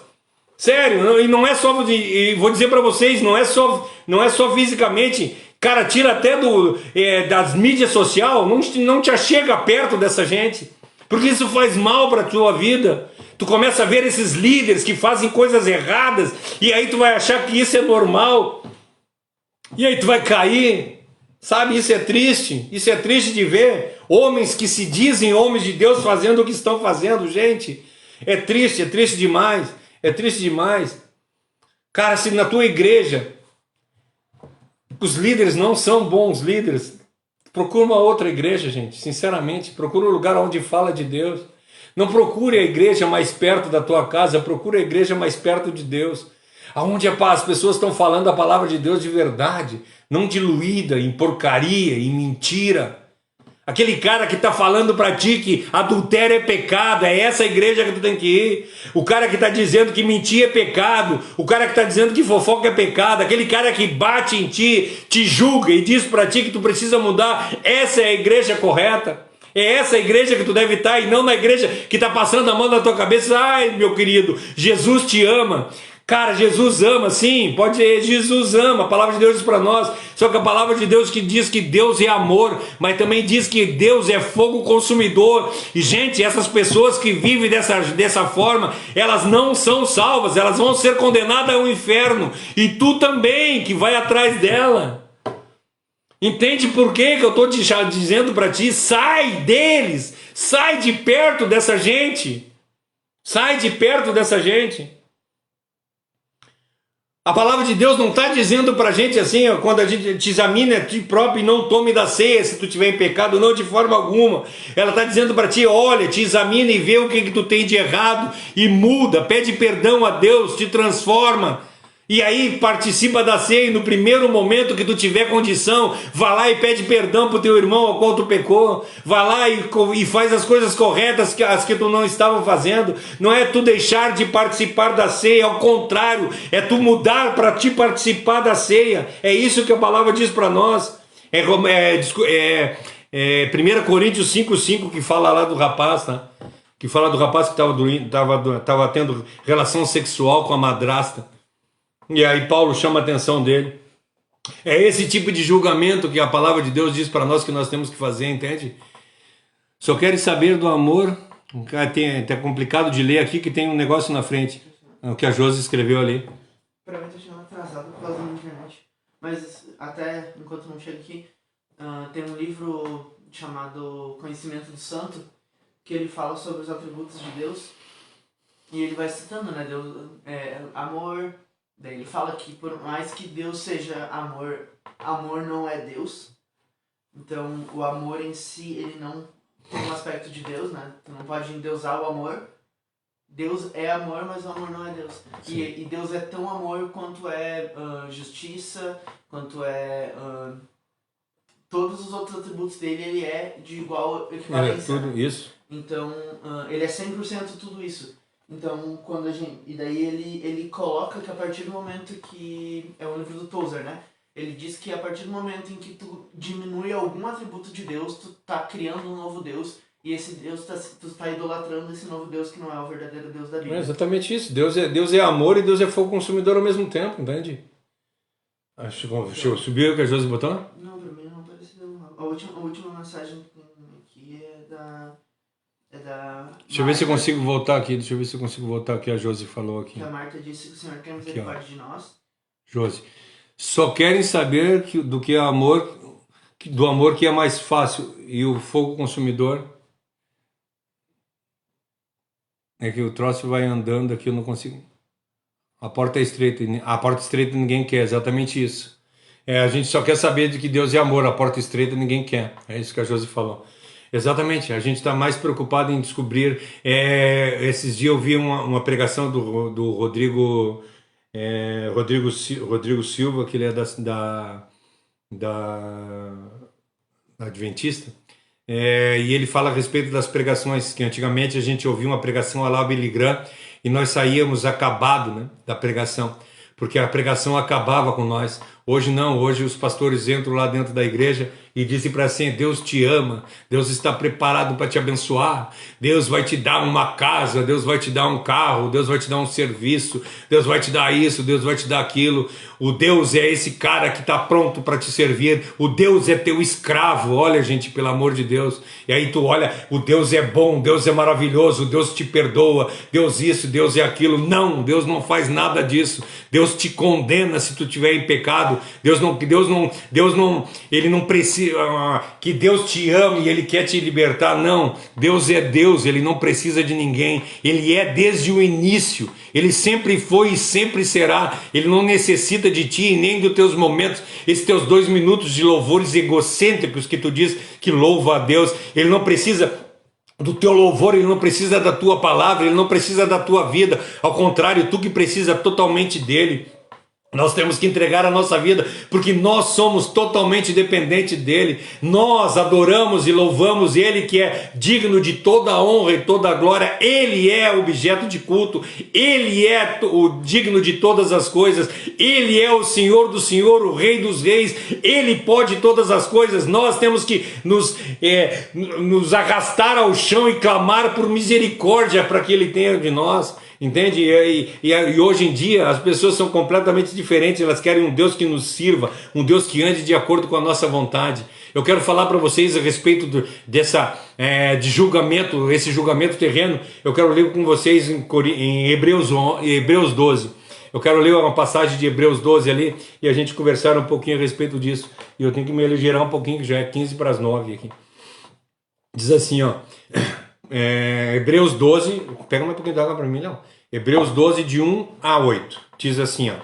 Sério, e não é só, vou dizer para vocês, não é só fisicamente. Cara, tira até das mídias sociais, não te achega perto dessa gente, porque isso faz mal para a tua vida. Tu começa a ver esses líderes que fazem coisas erradas, e aí tu vai achar que isso é normal, e aí tu vai cair, sabe? Isso é triste de ver homens que se dizem homens de Deus fazendo o que estão fazendo, gente. É triste demais, Cara, se na tua igreja os líderes não são bons líderes, procura uma outra igreja, gente. Sinceramente, procura um lugar onde fala de Deus. Não procure a igreja mais perto da tua casa, procura a igreja mais perto de Deus, aonde as pessoas estão falando a palavra de Deus de verdade, não diluída em porcaria, em mentira. Aquele cara que está falando para ti que adultério é pecado, é essa igreja que tu tem que ir. O cara que está dizendo que mentir é pecado, o cara que está dizendo que fofoca é pecado, aquele cara que bate em ti, te julga e diz para ti que tu precisa mudar, essa é a igreja correta. É essa a igreja que tu deve estar e não na igreja que está passando a mão na tua cabeça. Ai, meu querido, Jesus te ama. Cara, Jesus ama, sim, pode ser, Jesus ama, a palavra de Deus diz para nós, só que a palavra de Deus que diz que Deus é amor, mas também diz que Deus é fogo consumidor, e gente, essas pessoas que vivem dessa forma, elas não são salvas, elas vão ser condenadas ao inferno, e tu também, que vai atrás dela. Entende por que eu estou dizendo para ti, sai deles, sai de perto dessa gente, sai de perto dessa gente. A palavra de Deus não está dizendo para a gente assim, ó, quando a gente te examina a ti próprio e não tome da ceia se tu estiver em pecado, não, de forma alguma. Ela está dizendo para ti, olha, te examina e vê o que tu tem de errado e muda, pede perdão a Deus, te transforma. E aí participa da ceia e no primeiro momento que tu tiver condição, vá lá e pede perdão para o teu irmão ao qual tu pecou, vá lá e faz as coisas corretas, as que tu não estava fazendo. Não é tu deixar de participar da ceia, ao contrário, é tu mudar para te participar da ceia. É isso que a palavra diz para nós. 1 Coríntios 5,5 que fala lá do rapaz, tá? Que fala do rapaz que estava tendo relação sexual com a madrasta. E aí Paulo chama a atenção dele. É esse tipo de julgamento que a palavra de Deus diz para nós que nós temos que fazer, entende? Só querem saber do amor. Tá complicado de ler aqui que tem um negócio na frente. O que a Josi escreveu ali. Provavelmente eu tinha atrasado por causa da internet. Mas até enquanto não chega aqui, tem um livro chamado Conhecimento do Santo, que ele fala sobre os atributos de Deus. E ele vai citando, né? Deus é amor. Daí ele fala que por mais que Deus seja amor, amor não é Deus. Então o amor em si, ele não tem um aspecto de Deus, né? Tu não pode endeusar o amor. Deus é amor, mas o amor não é Deus. E Deus é tão amor quanto é justiça, quanto é... todos os outros atributos dele, ele é de igual equivalência. É tudo isso. Então ele é 100% tudo isso. Então, quando a gente... E daí ele coloca que a partir do momento que... É o livro do Tozer, né? Ele diz que a partir do momento em que tu diminui algum atributo de Deus, tu tá criando um novo Deus, e esse Deus, tu tá idolatrando esse novo Deus que não é o verdadeiro Deus da Bíblia. É exatamente isso. Deus é amor e Deus é fogo consumidor ao mesmo tempo, entende? Subiu o que a Josi botou? Não, pra mim não apareceu. A última mensagem aqui é da... Deixa eu ver se eu consigo voltar aqui. A Josi falou aqui. Que a Marta disse que o Senhor quer misericórdia de nós. Josi. Só querem saber do amor que é mais fácil. E o fogo consumidor é que o troço vai andando aqui, eu não consigo. A porta é estreita. A porta estreita ninguém quer, exatamente isso. A gente só quer saber de que Deus é amor. A porta estreita ninguém quer. É isso que a Josi falou. Exatamente, a gente está mais preocupado em descobrir. Esses dias eu vi uma pregação do Rodrigo Silva, que ele é da Adventista, e ele fala a respeito das pregações, que antigamente a gente ouvia uma pregação lá Billy Graham e nós saíamos acabado, né, da pregação, porque a pregação acabava com nós. Hoje não, hoje os pastores entram lá dentro da igreja e dizem para assim, Deus te ama, Deus está preparado para te abençoar, Deus vai te dar uma casa, Deus vai te dar um carro, Deus vai te dar um serviço, Deus vai te dar isso, Deus vai te dar aquilo. O Deus é esse cara que está pronto para te servir, o Deus é teu escravo. Olha, gente, pelo amor de Deus. E aí tu olha, o Deus é bom, Deus é maravilhoso, Deus te perdoa, Deus isso, Deus é aquilo. Não, Deus não faz nada disso. Deus te condena se tu estiver em pecado. Deus não, ele não precisa que Deus te ame e ele quer te libertar. Não, Deus é Deus, ele não precisa de ninguém. Ele é desde o início. Ele sempre foi e sempre será. Ele não necessita de ti nem dos teus momentos, esses teus 2 minutos de louvores egocêntricos que tu diz que louva a Deus. Ele não precisa do teu louvor, ele não precisa da tua palavra, ele não precisa da tua vida. Ao contrário, tu que precisa totalmente dele. Nós temos que entregar a nossa vida, porque nós somos totalmente dependentes dele. Nós adoramos e louvamos ele, que é digno de toda a honra e toda a glória. Ele é objeto de culto, ele é o digno de todas as coisas. Ele é o Senhor do Senhor, o Rei dos Reis. Ele pode todas as coisas. Nós temos que nos arrastar ao chão e clamar por misericórdia para que ele tenha de nós. Entende? E hoje em dia as pessoas são completamente diferentes. Elas querem um Deus que nos sirva, um Deus que ande de acordo com a nossa vontade. Eu quero falar para vocês a respeito de julgamento, esse julgamento terreno. Eu quero ler com vocês em Hebreus 12. Eu quero ler uma passagem de Hebreus 12 ali e a gente conversar um pouquinho a respeito disso. E eu tenho que me aligeirar um pouquinho, que já é 15 para as 9 aqui. Diz assim, ó. Hebreus 12, pega mais um pouquinho d'água para mim, Léo. Hebreus 12, de 1 a 8, diz assim, ó.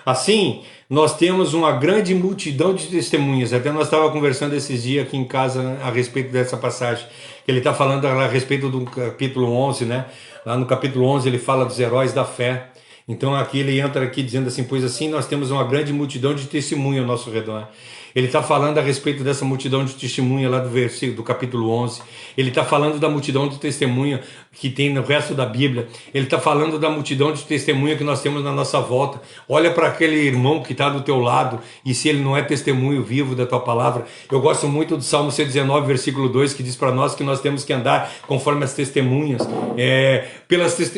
Assim, nós temos uma grande multidão de testemunhas. Até nós estávamos conversando esses dias aqui em casa a respeito dessa passagem. Ele está falando a respeito do capítulo 11, né? Lá no capítulo 11 ele fala dos heróis da fé. Então aqui ele entra aqui dizendo assim, pois assim nós temos uma grande multidão de testemunhas ao nosso redor. Ele está falando a respeito dessa multidão de testemunha lá do capítulo 11. Ele está falando da multidão de testemunha que tem no resto da Bíblia. Ele está falando da multidão de testemunha que nós temos na nossa volta. Olha para aquele irmão que está do teu lado, e se ele não é testemunho vivo da tua palavra. Eu gosto muito do Salmo 119, versículo 2, que diz para nós que nós temos que andar conforme as testemunhas.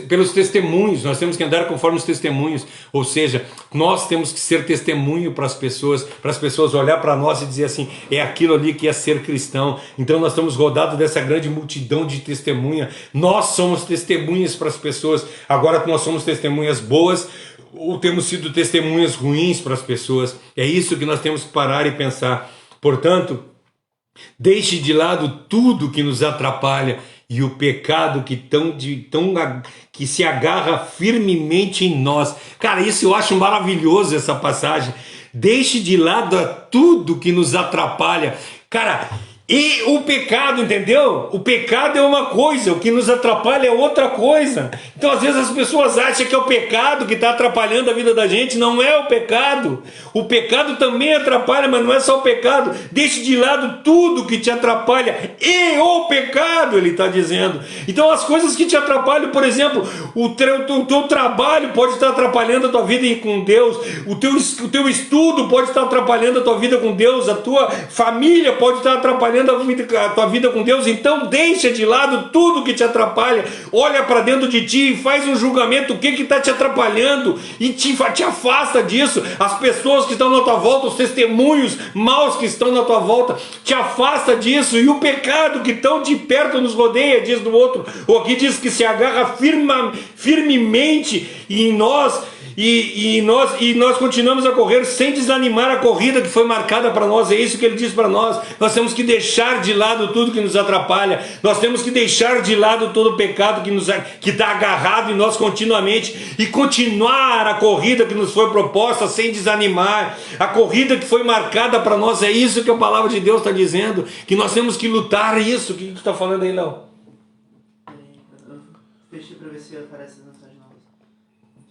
Pelos testemunhos, nós temos que andar conforme os testemunhos. Ou seja, nós temos que ser testemunho para as pessoas olhar para nós e dizer assim, é aquilo ali que é ser cristão. Então nós estamos rodados dessa grande multidão de testemunha. Nós somos testemunhas para as pessoas. Agora que nós somos testemunhas boas, ou temos sido testemunhas ruins para as pessoas. É isso que nós temos que parar e pensar. Portanto, deixe de lado tudo que nos atrapalha e o pecado que se agarra firmemente em nós. Cara, isso eu acho maravilhoso, essa passagem. Deixe de lado tudo que nos atrapalha. Cara, e o pecado, entendeu? O pecado é uma coisa, o que nos atrapalha é outra coisa. Então às vezes as pessoas acham que é o pecado que está atrapalhando a vida da gente. Não é o pecado. O pecado também atrapalha, mas não é só o pecado. Deixe de lado tudo que te atrapalha e o pecado, ele está dizendo. Então as coisas que te atrapalham, por exemplo, o teu trabalho pode estar atrapalhando a tua vida com Deus. O teu estudo pode estar atrapalhando a tua vida com Deus. A tua família pode estar atrapalhando a tua vida com Deus. Então deixa de lado tudo que te atrapalha, olha para dentro de ti e faz um julgamento, o que está te atrapalhando, e te afasta disso. As pessoas que estão na tua volta, os testemunhos maus que estão na tua volta, te afasta disso. E o pecado que tão de perto nos rodeia, diz do outro, ou aqui diz que se agarra firmemente em nós. E nós continuamos a correr sem desanimar a corrida que foi marcada para nós. É isso que ele diz para nós. Nós temos que deixar de lado tudo que nos atrapalha. Nós temos que deixar de lado todo o pecado que está agarrado em nós continuamente e continuar a corrida que nos foi proposta sem desanimar. A corrida que foi marcada para nós. É isso que a palavra de Deus está dizendo, que nós temos que lutar isso. O que tu está falando aí, Léo? Fechei para ver se aparece as mensagens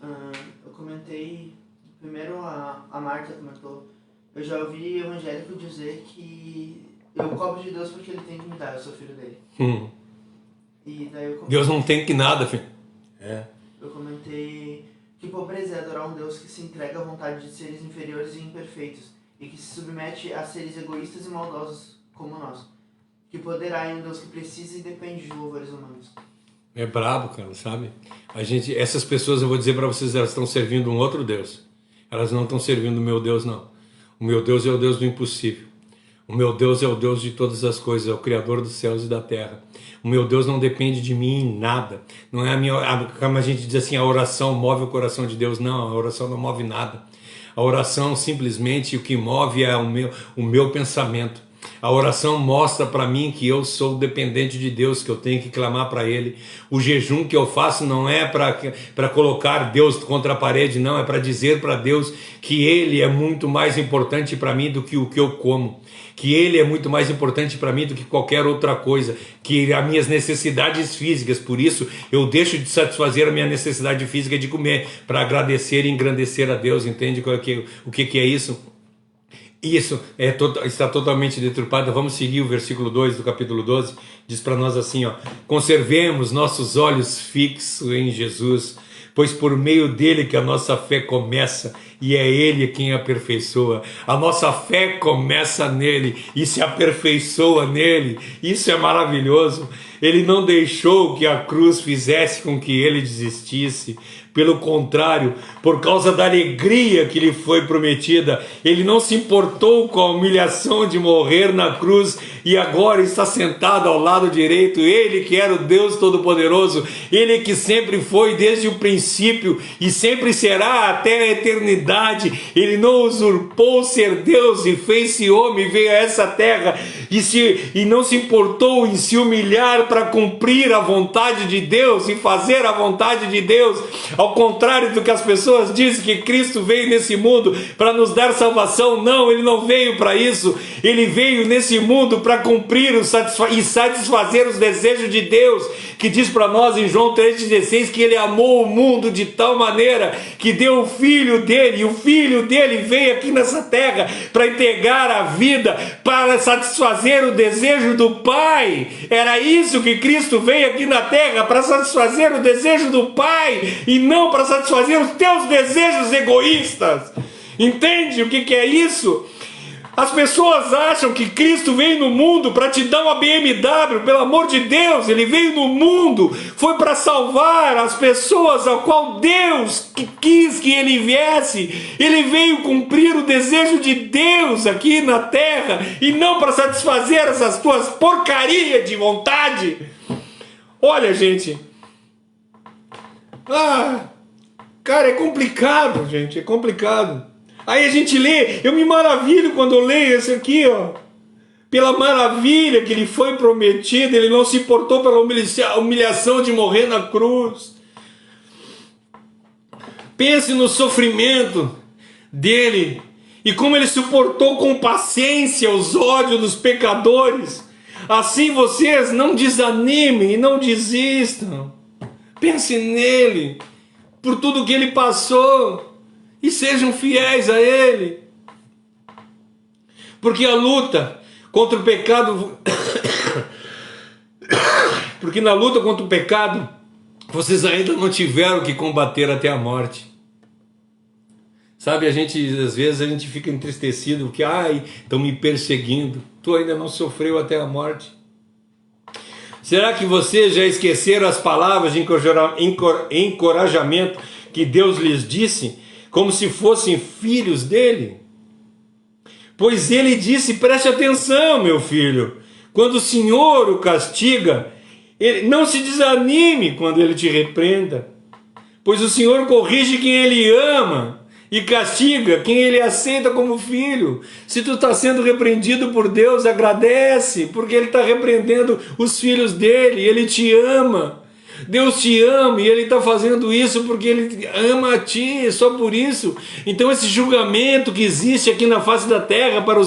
novas. Eu comentei, primeiro a Marta comentou, eu já ouvi evangélico dizer que eu cobro de Deus porque ele tem que me dar, eu sou filho dele. E daí Deus não tem que nada, filho. Eu comentei que pobreza é adorar um Deus que se entrega à vontade de seres inferiores e imperfeitos e que se submete a seres egoístas e maldosos como nós. Que poder há em um Deus que precisa e depende de louvores humanos. É brabo, cara, sabe? Essas pessoas, eu vou dizer para vocês, elas estão servindo um outro Deus. Elas não estão servindo o meu Deus, não. O meu Deus é o Deus do impossível. O meu Deus é o Deus de todas as coisas, é o Criador dos céus e da terra. O meu Deus não depende de mim em nada. Não é como a gente diz assim, a oração move o coração de Deus. Não, a oração não move nada. A oração simplesmente o que move é o meu pensamento. A oração mostra para mim que eu sou dependente de Deus, que eu tenho que clamar para Ele. O jejum que eu faço não é para colocar Deus contra a parede, não, é para dizer para Deus que Ele é muito mais importante para mim do que o que eu como, que Ele é muito mais importante para mim do que qualquer outra coisa, que as minhas necessidades físicas, por isso eu deixo de satisfazer a minha necessidade física de comer, para agradecer e engrandecer a Deus. Entende o que é isso? Isso está totalmente deturpado. Vamos seguir o versículo 2 do capítulo 12. Diz para nós assim, ó: conservemos nossos olhos fixos em Jesus, pois por meio dele que a nossa fé começa, e é ele quem aperfeiçoa. A nossa fé começa nele e se aperfeiçoa nele. Isso é maravilhoso. Ele não deixou que a cruz fizesse com que ele desistisse. Pelo contrário, por causa da alegria que lhe foi prometida, ele não se importou com a humilhação de morrer na cruz e agora está sentado ao lado direito. Ele que era o Deus Todo-Poderoso, ele que sempre foi desde o princípio e sempre será até a eternidade. Ele não usurpou ser Deus e fez-se homem, veio a essa terra e não se importou em se humilhar para cumprir a vontade de Deus e fazer a vontade de Deus. Ao contrário do que as pessoas dizem, que Cristo veio nesse mundo para nos dar salvação. Não, ele não veio para isso. Ele veio nesse mundo para cumprir e satisfazer os desejos de Deus, que diz para nós em João 3,16 que ele amou o mundo de tal maneira que deu o Filho dele, e o Filho dele veio aqui nessa terra para entregar a vida, para satisfazer o desejo do Pai. Era isso que Cristo veio aqui na terra, para satisfazer o desejo do Pai, e não para satisfazer os teus desejos egoístas. Entende o que é isso? As pessoas acham que Cristo veio no mundo para te dar uma BMW. Pelo amor de Deus, ele veio no mundo, foi para salvar as pessoas ao qual Deus quis que ele viesse. Ele veio cumprir o desejo de Deus aqui na terra, e não para satisfazer essas tuas porcarias de vontade. Olha, gente, cara, é complicado, gente, é complicado. Aí a gente lê, eu me maravilho quando eu leio esse aqui, ó. Pela maravilha que lhe foi prometida, ele não se importou pela humilhação de morrer na cruz. Pense no sofrimento dele e como ele suportou com paciência os ódios dos pecadores. Assim vocês não desanimem e não desistam. Pense nele, por tudo que ele passou, e sejam fiéis a ele. Porque a luta contra o pecado, porque na luta contra o pecado, vocês ainda não tiveram que combater até a morte. Sabe, às vezes a gente fica entristecido, porque, estão me perseguindo. Tu ainda não sofreu até a morte. Será que vocês já esqueceram as palavras de encorajamento que Deus lhes disse, como se fossem filhos dele? Pois ele disse: preste atenção, meu filho, quando o Senhor o castiga, não se desanime quando ele te repreenda, pois o Senhor corrige quem ele ama e castiga quem ele aceita como filho. Se tu está sendo repreendido por Deus, agradece, porque ele está repreendendo os filhos dele. Ele te ama, Deus te ama, e ele está fazendo isso porque ele ama a ti, só por isso. Então esse julgamento que existe aqui na face da terra para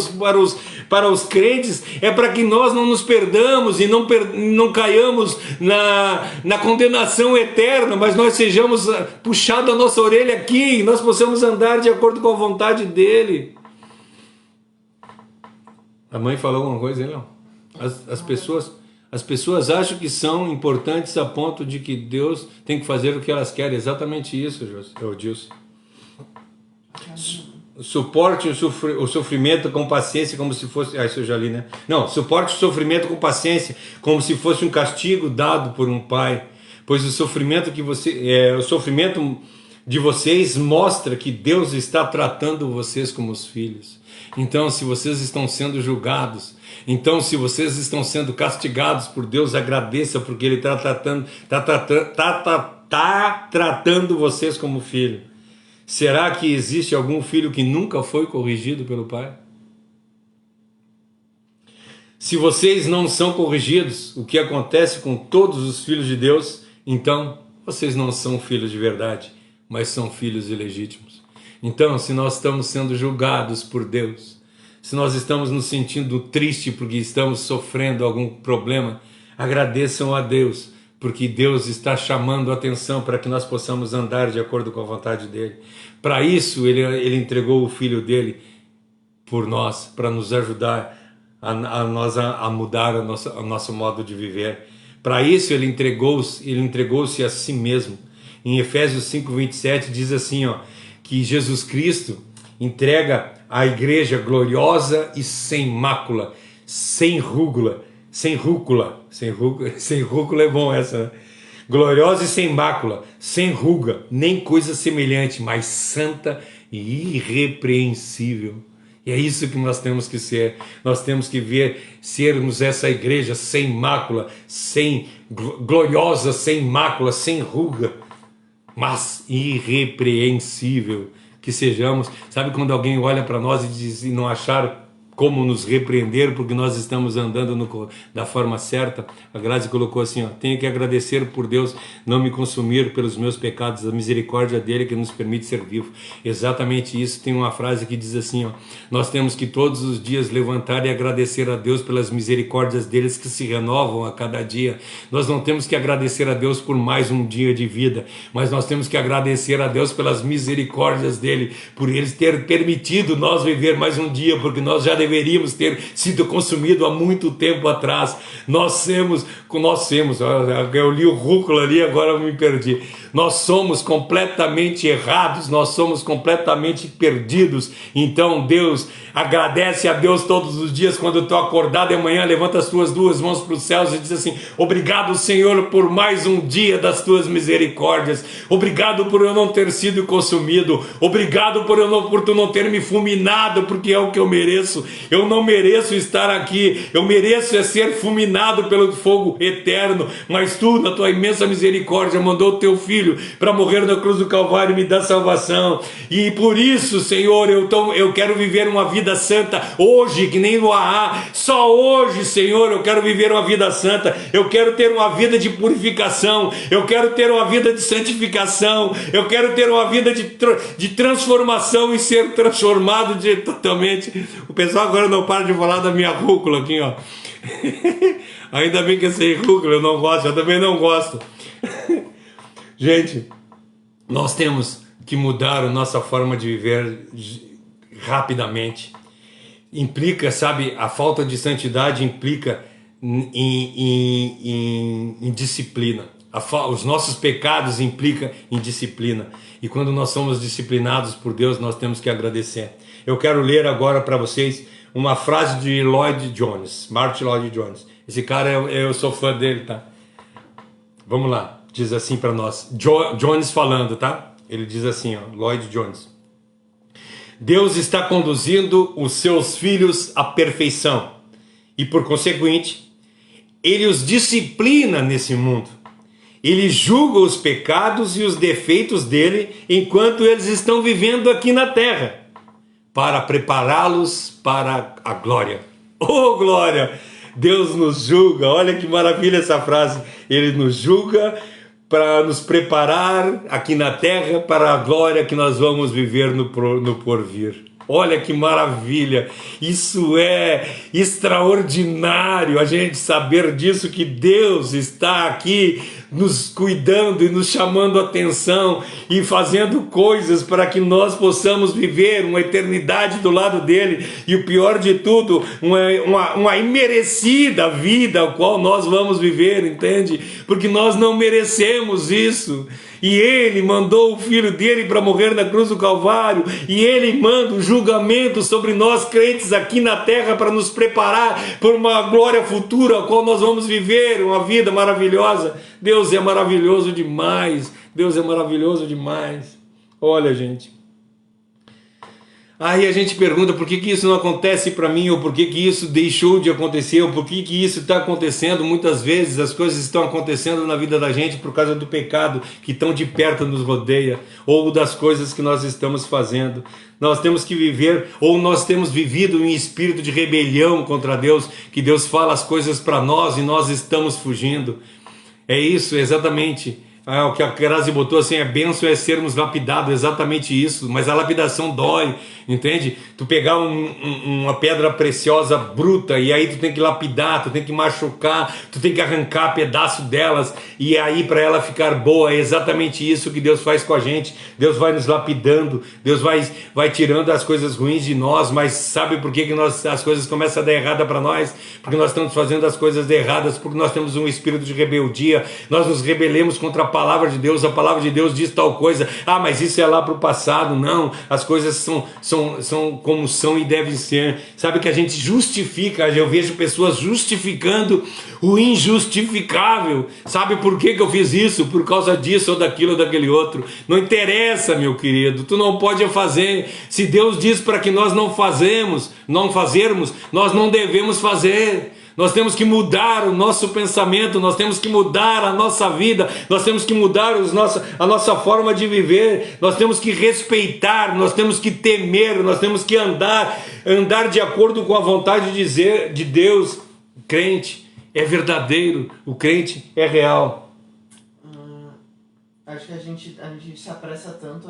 os crentes é para que nós não nos perdamos e não caiamos na condenação eterna, mas nós sejamos puxados a nossa orelha aqui e nós possamos andar de acordo com a vontade dele. A mãe falou alguma coisa aí, não? As pessoas acham que são importantes a ponto de que Deus tem que fazer o que elas querem. Exatamente isso, Dilson. Suporte o sofrimento com paciência, como se fosse... isso eu já li, né? Não, suporte o sofrimento com paciência, como se fosse um castigo dado por um pai. Pois o sofrimento de vocês mostra que Deus está tratando vocês como os filhos. Então, se vocês estão sendo julgados, então se vocês estão sendo castigados por Deus, agradeça, porque Ele está tratando vocês como filho. Será que existe algum filho que nunca foi corrigido pelo pai? Se vocês não são corrigidos, o que acontece com todos os filhos de Deus, então vocês não são filhos de verdade, mas são filhos ilegítimos. Então, se nós estamos sendo julgados por Deus, se nós estamos nos sentindo tristes porque estamos sofrendo algum problema, agradeçam a Deus, porque Deus está chamando a atenção para que nós possamos andar de acordo com a vontade dEle. Para isso, Ele entregou o Filho dEle por nós, para nos ajudar a mudar o nosso modo de viver. Para isso ele entregou-se a si mesmo. Em Efésios 5:27 diz assim, que Jesus Cristo entrega a igreja gloriosa e sem mácula, sem rúcula é bom essa, né? Gloriosa e sem mácula, sem ruga, nem coisa semelhante, mas santa e irrepreensível. E é isso que nós temos que ser. Nós temos que sermos essa igreja sem mácula, gloriosa, sem mácula, sem ruga, mas irrepreensível. Que sejamos. Sabe quando alguém olha para nós e diz e não achar como nos repreender porque nós estamos andando da forma certa? A Grazi colocou assim, tenho que agradecer por Deus não me consumir pelos meus pecados, a misericórdia dele que nos permite ser vivo. Exatamente isso. Tem uma frase que diz assim, nós temos que todos os dias levantar e agradecer a Deus pelas misericórdias deles que se renovam a cada dia. Nós não temos que agradecer a Deus por mais um dia de vida, mas nós temos que agradecer a Deus pelas misericórdias dele, por eles ter permitido nós viver mais um dia, porque nós já deveríamos ter sido consumidos há muito tempo atrás. Nós temos, eu li o rúcula ali, agora eu me perdi. Nós somos completamente errados, nós somos completamente perdidos. Então Deus, agradece a Deus todos os dias, quando tu acordar de manhã, levanta as tuas duas mãos para os céus e diz assim, obrigado Senhor por mais um dia das tuas misericórdias, obrigado por eu não ter sido consumido, obrigado por tu não ter me fulminado, porque é o que eu mereço. Eu não mereço estar aqui, eu mereço ser fulminado pelo fogo eterno, mas tu, na tua imensa misericórdia, mandou o teu filho para morrer na cruz do Calvário e me dar salvação. E por isso, Senhor, eu quero viver uma vida santa hoje, que nem no AA. Só hoje, Senhor, eu quero viver uma vida santa. Eu quero ter uma vida de purificação, eu quero ter uma vida de santificação, eu quero ter uma vida de transformação e ser transformado totalmente. O pessoal agora não para de falar da minha rúcula aqui, Ainda bem que eu sei rúcula, eu não gosto, eu também não gosto. Gente, nós temos que mudar a nossa forma de viver rapidamente. Implica, sabe, a falta de santidade implica em disciplina. Os nossos pecados implicam em disciplina. E quando nós somos disciplinados por Deus, nós temos que agradecer. Eu quero ler agora para vocês uma frase de Martyn Lloyd-Jones. Esse cara, eu sou fã dele, tá? Vamos lá. Diz assim para nós, Jones falando, tá? Ele diz assim, Lloyd Jones. Deus está conduzindo os seus filhos à perfeição e, por conseguinte, Ele os disciplina nesse mundo. Ele julga os pecados e os defeitos dele enquanto eles estão vivendo aqui na terra, para prepará-los para a glória. Oh, glória! Deus nos julga, olha que maravilha essa frase. Ele nos julga para nos preparar aqui na terra para a glória que nós vamos viver no porvir. Olha que maravilha, isso é extraordinário, a gente saber disso, que Deus está aqui nos cuidando e nos chamando a atenção e fazendo coisas para que nós possamos viver uma eternidade do lado dele, e o pior de tudo, uma imerecida vida a qual nós vamos viver, entende? Porque nós não merecemos isso. E ele mandou o filho dele para morrer na cruz do Calvário, e ele manda o julgamento sobre nós crentes aqui na terra para nos preparar por uma glória futura, a qual nós vamos viver uma vida maravilhosa. Deus é maravilhoso demais, Deus é maravilhoso demais. Olha, gente, Aí a gente pergunta por que que isso não acontece para mim, ou por que que isso deixou de acontecer, ou por que que isso está acontecendo. Muitas vezes as coisas estão acontecendo na vida da gente por causa do pecado que tão de perto nos rodeia, ou das coisas que nós estamos fazendo. Nós temos que viver, ou nós temos vivido em espírito de rebelião contra Deus, que Deus fala as coisas para nós e nós estamos fugindo. É isso, exatamente. O que a Grazi botou assim, a bênção é sermos lapidados, exatamente isso, mas a lapidação dói, entende? Tu pegar uma pedra preciosa bruta e aí tu tem que lapidar, tu tem que machucar, tu tem que arrancar pedaço delas e aí para ela ficar boa. É exatamente isso que Deus faz com a gente. Deus vai nos lapidando, Deus vai tirando as coisas ruins de nós, mas sabe por que as coisas começam a dar errada para nós? Porque nós estamos fazendo as coisas erradas, porque nós temos um espírito de rebeldia, nós nos rebelemos contra a palavra de Deus diz tal coisa, mas isso é lá para o passado. Não, as coisas são como são e devem ser. Sabe que a gente justifica, eu vejo pessoas justificando o injustificável. Sabe por que eu fiz isso? Por causa disso ou daquilo ou daquele outro. Não interessa, meu querido, tu não pode fazer. Se Deus diz para que nós não fazermos, nós não devemos fazer. Nós temos que mudar o nosso pensamento, nós temos que mudar a nossa vida, nós temos que mudar a nossa forma de viver, nós temos que respeitar, nós temos que temer, nós temos que andar de acordo com a vontade de Deus. O crente é verdadeiro, o crente é real. Acho que a gente se apressa tanto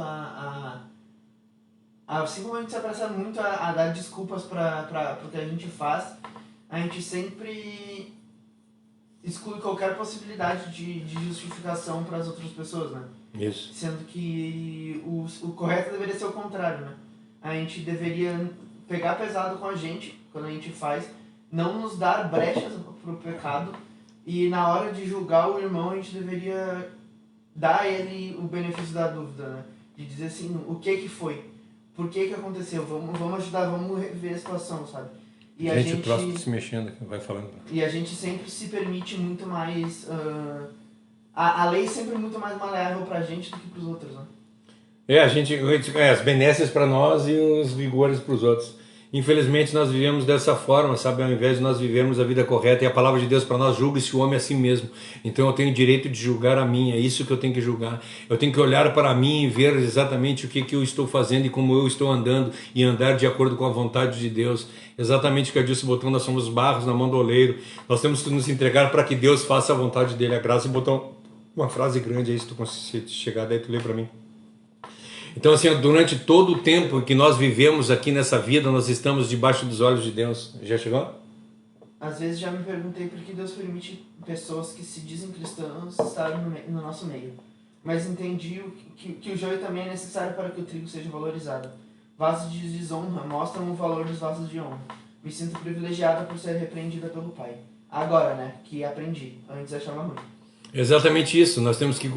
assim como a gente se apressa muito a dar desculpas para o que a gente faz, a gente sempre exclui qualquer possibilidade de justificação para as outras pessoas, né? Isso. Sendo que o correto deveria ser o contrário, né? A gente deveria pegar pesado com a gente, quando a gente faz, não nos dar brechas para o pecado, e na hora de julgar o irmão, a gente deveria dar a ele o benefício da dúvida, né? De dizer assim, o que foi? Por que aconteceu? Vamos ajudar, vamos rever a situação, sabe? E gente, o próximo se mexendo, vai falando. E a gente sempre se permite muito mais... a lei sempre é muito mais maleável pra gente do que pros outros, né? As benesses para nós e os vigores para os outros. Infelizmente nós vivemos dessa forma, sabe? Ao invés de nós vivermos a vida correta, e a palavra de Deus para nós julga-se o homem a si mesmo. Então eu tenho o direito de julgar a mim, é isso que eu tenho que julgar. Eu tenho que olhar para mim e ver exatamente o que eu estou fazendo e como eu estou andando, e andar de acordo com a vontade de Deus. Exatamente o que a Dilce botou, nós somos barros na mão do oleiro. Nós temos que nos entregar para que Deus faça a vontade dele. A Graça botou uma frase grande aí, se tu conseguir chegar, daí tu lê para mim. Então assim, durante todo o tempo que nós vivemos aqui nessa vida, nós estamos debaixo dos olhos de Deus. Já chegou? Às vezes já me perguntei por que Deus permite pessoas que se dizem cristãos estarem no nosso meio. Mas entendi que o joio também é necessário para que o trigo seja valorizado. Vasos de desonra mostram o valor dos vasos de honra. Me sinto privilegiada por ser repreendida pelo Pai. Agora, né, que aprendi. Antes achava ruim. Exatamente isso. Nós temos que...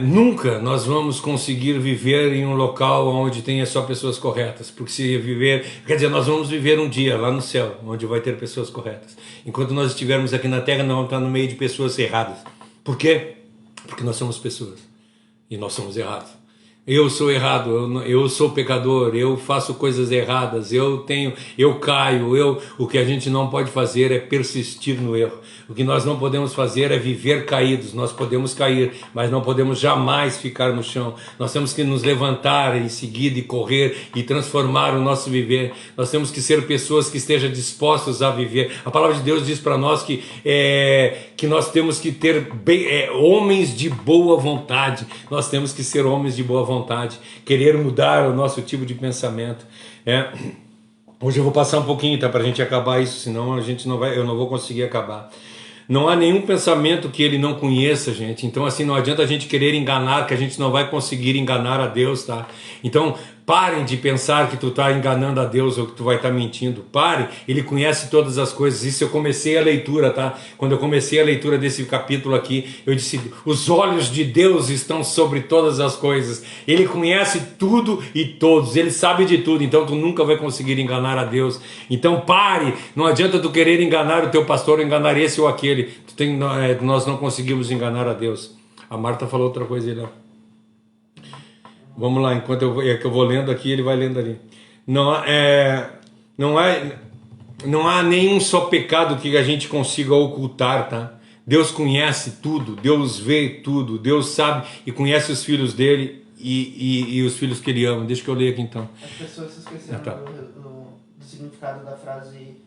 nunca nós vamos conseguir viver em um local onde tenha só pessoas corretas, porque se viver, quer dizer, nós vamos viver um dia lá no céu, onde vai ter pessoas corretas. Enquanto nós estivermos aqui na terra, nós vamos estar no meio de pessoas erradas. Por quê? Porque nós somos pessoas e nós somos errados. Eu sou errado, eu sou pecador, eu faço coisas erradas, eu caio, o que a gente não pode fazer é persistir no erro. O que nós não podemos fazer é viver caídos. Nós podemos cair, mas não podemos jamais ficar no chão. Nós temos que nos levantar em seguida e correr e transformar o nosso viver. Nós temos que ser pessoas que estejam dispostas a viver. A palavra de Deus diz para nós que nós temos que ter homens de boa vontade. Nós temos que ser homens de boa vontade, querer mudar o nosso tipo de pensamento. Hoje eu vou passar um pouquinho, tá, para a gente acabar isso, senão eu não vou conseguir acabar. Não há nenhum pensamento que ele não conheça, gente. Então assim, não adianta a gente querer enganar, que a gente não vai conseguir enganar a Deus, tá? Então parem de pensar que tu está enganando a Deus ou que tu vai estar mentindo. Parem, ele conhece todas as coisas. Isso eu comecei a leitura, tá? Quando eu comecei a leitura desse capítulo aqui, eu disse, os olhos de Deus estão sobre todas as coisas. Ele conhece tudo e todos, ele sabe de tudo, então tu nunca vai conseguir enganar a Deus. Então pare, não adianta tu querer enganar o teu pastor, enganar esse ou aquele. Nós não conseguimos enganar a Deus. A Marta falou outra coisa aí, né? Vamos lá, enquanto que eu vou lendo aqui, ele vai lendo ali. Não, não, não há nenhum só pecado que a gente consiga ocultar, tá? Deus conhece tudo, Deus vê tudo, Deus sabe e conhece os filhos dele e os filhos que ele ama. Deixa que eu leia aqui então. As pessoas se esqueceram do significado da frase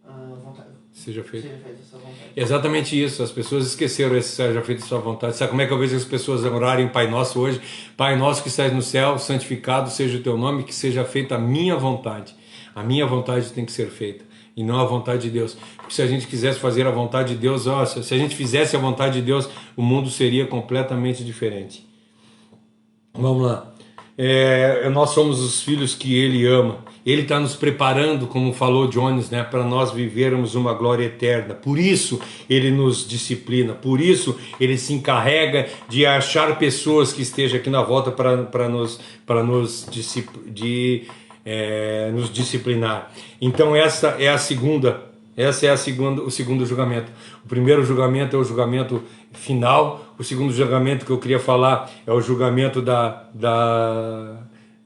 vontade. Seja feita a sua vontade. Exatamente isso, as pessoas esqueceram esse seja feita a sua vontade. Sabe como é que eu vejo as pessoas orarem Pai Nosso hoje? Pai Nosso que estás no céu, santificado seja o teu nome, que seja feita a minha vontade. A minha vontade tem que ser feita e não a vontade de Deus. Porque se a gente quisesse fazer a vontade de Deus, se a gente fizesse a vontade de Deus, o mundo seria completamente diferente. Vamos lá. Nós somos os filhos que Ele ama. Ele está nos preparando, como falou Jones, né, para nós vivermos uma glória eterna. Por isso Ele nos disciplina, por isso Ele se encarrega de achar pessoas que estejam aqui na volta para nos disciplinar. Então essa é o segundo julgamento. O primeiro julgamento é o julgamento final. O segundo julgamento que eu queria falar é o julgamento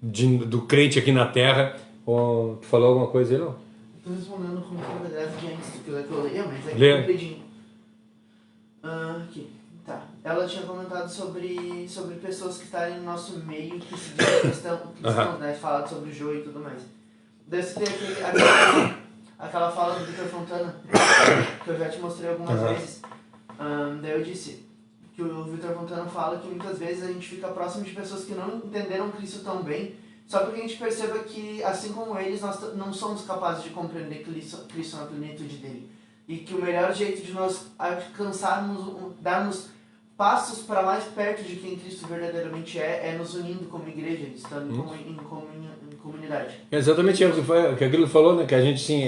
do crente aqui na terra. Tu falou alguma coisa aí, não? Estou respondendo com propriedade de antes do que eu leia, mas aqui Lê. rapidinho. Aqui, tá. Ela tinha comentado sobre pessoas que estarem no nosso meio, que seguiam cristãos, né? Falado sobre o joio e tudo mais. Daí você tem aquela fala do Victor Fontana, que eu já te mostrei algumas vezes. Daí eu disse que o Victor Fontana fala que muitas vezes a gente fica próximo de pessoas que não entenderam Cristo tão bem, só porque a gente perceba que, assim como eles, nós não somos capazes de compreender Cristo na plenitude dele. E que o melhor jeito de nós alcançarmos, darmos passos para mais perto de quem Cristo verdadeiramente é nos unindo como igreja, estando em comunidade. É exatamente o que aquilo falou, né? Que a gente sim,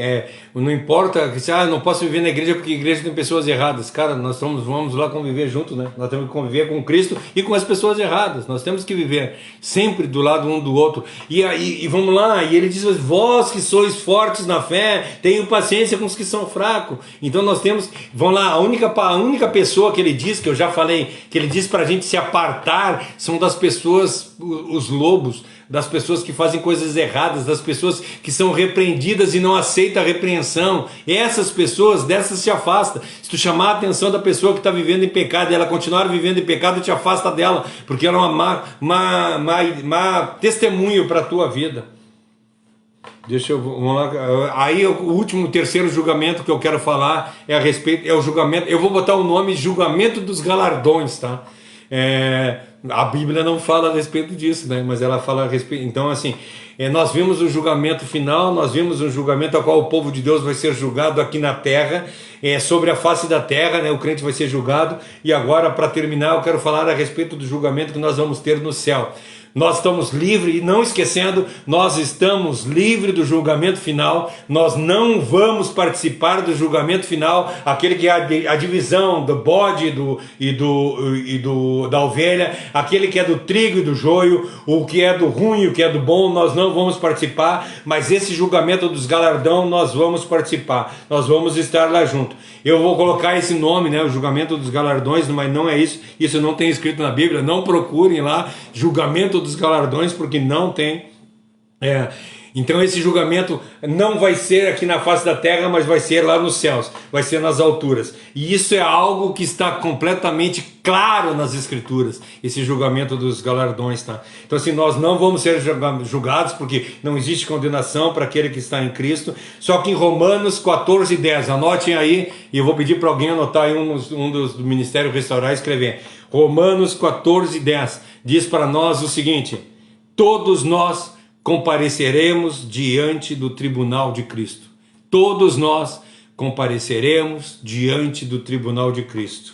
não importa que não posso viver na igreja porque a igreja tem pessoas erradas. Cara, vamos lá conviver junto, né? Nós temos que conviver com Cristo e com as pessoas erradas. Nós temos que viver sempre do lado um do outro. E vamos lá, e ele diz: vós que sois fortes na fé, tenham paciência com os que são fracos. Então nós temos, vamos lá, a única pessoa que ele diz, que eu já falei, que ele diz pra gente se apartar, são das pessoas, os lobos, das pessoas que fazem coisas erradas, das pessoas que são repreendidas e não aceitam a repreensão. Essas pessoas, dessas se afasta. Se tu chamar a atenção da pessoa que está vivendo em pecado e ela continuar vivendo em pecado, te afasta dela, porque ela é uma má testemunho para a tua vida. Vamos lá. Aí o terceiro julgamento que eu quero falar é o julgamento, eu vou botar o nome julgamento dos galardões, tá? A Bíblia não fala a respeito disso, né? Mas ela fala a respeito. Então, assim, nós vimos o julgamento final, nós vimos um julgamento ao qual o povo de Deus vai ser julgado aqui na terra, sobre a face da terra, né? O crente vai ser julgado. E agora, para terminar, eu quero falar a respeito do julgamento que nós vamos ter no céu. Nós estamos livres, e não esquecendo, nós estamos livres do julgamento final. Nós não vamos participar do julgamento final, aquele que é a divisão do bode da ovelha, aquele que é do trigo e do joio, o que é do ruim e o que é do bom, nós não vamos participar, mas esse julgamento dos galardão nós vamos participar, nós vamos estar lá junto. Eu vou colocar esse nome, né, o julgamento dos galardões, mas não é isso não tem escrito na Bíblia. Não procurem lá julgamento dos galardões, porque não tem. Então esse julgamento não vai ser aqui na face da terra, mas vai ser lá nos céus, vai ser nas alturas. E isso é algo que está completamente claro nas Escrituras, esse julgamento dos galardões, tá? Então assim, nós não vamos ser julgados, porque não existe condenação para aquele que está em Cristo. Só que em Romanos 14:10, anotem aí, e eu vou pedir para alguém anotar aí um dos do Ministério Restaurar e escrever. Romanos 14:10 diz para nós o seguinte: todos nós compareceremos diante do tribunal de Cristo. Todos nós compareceremos diante do tribunal de Cristo.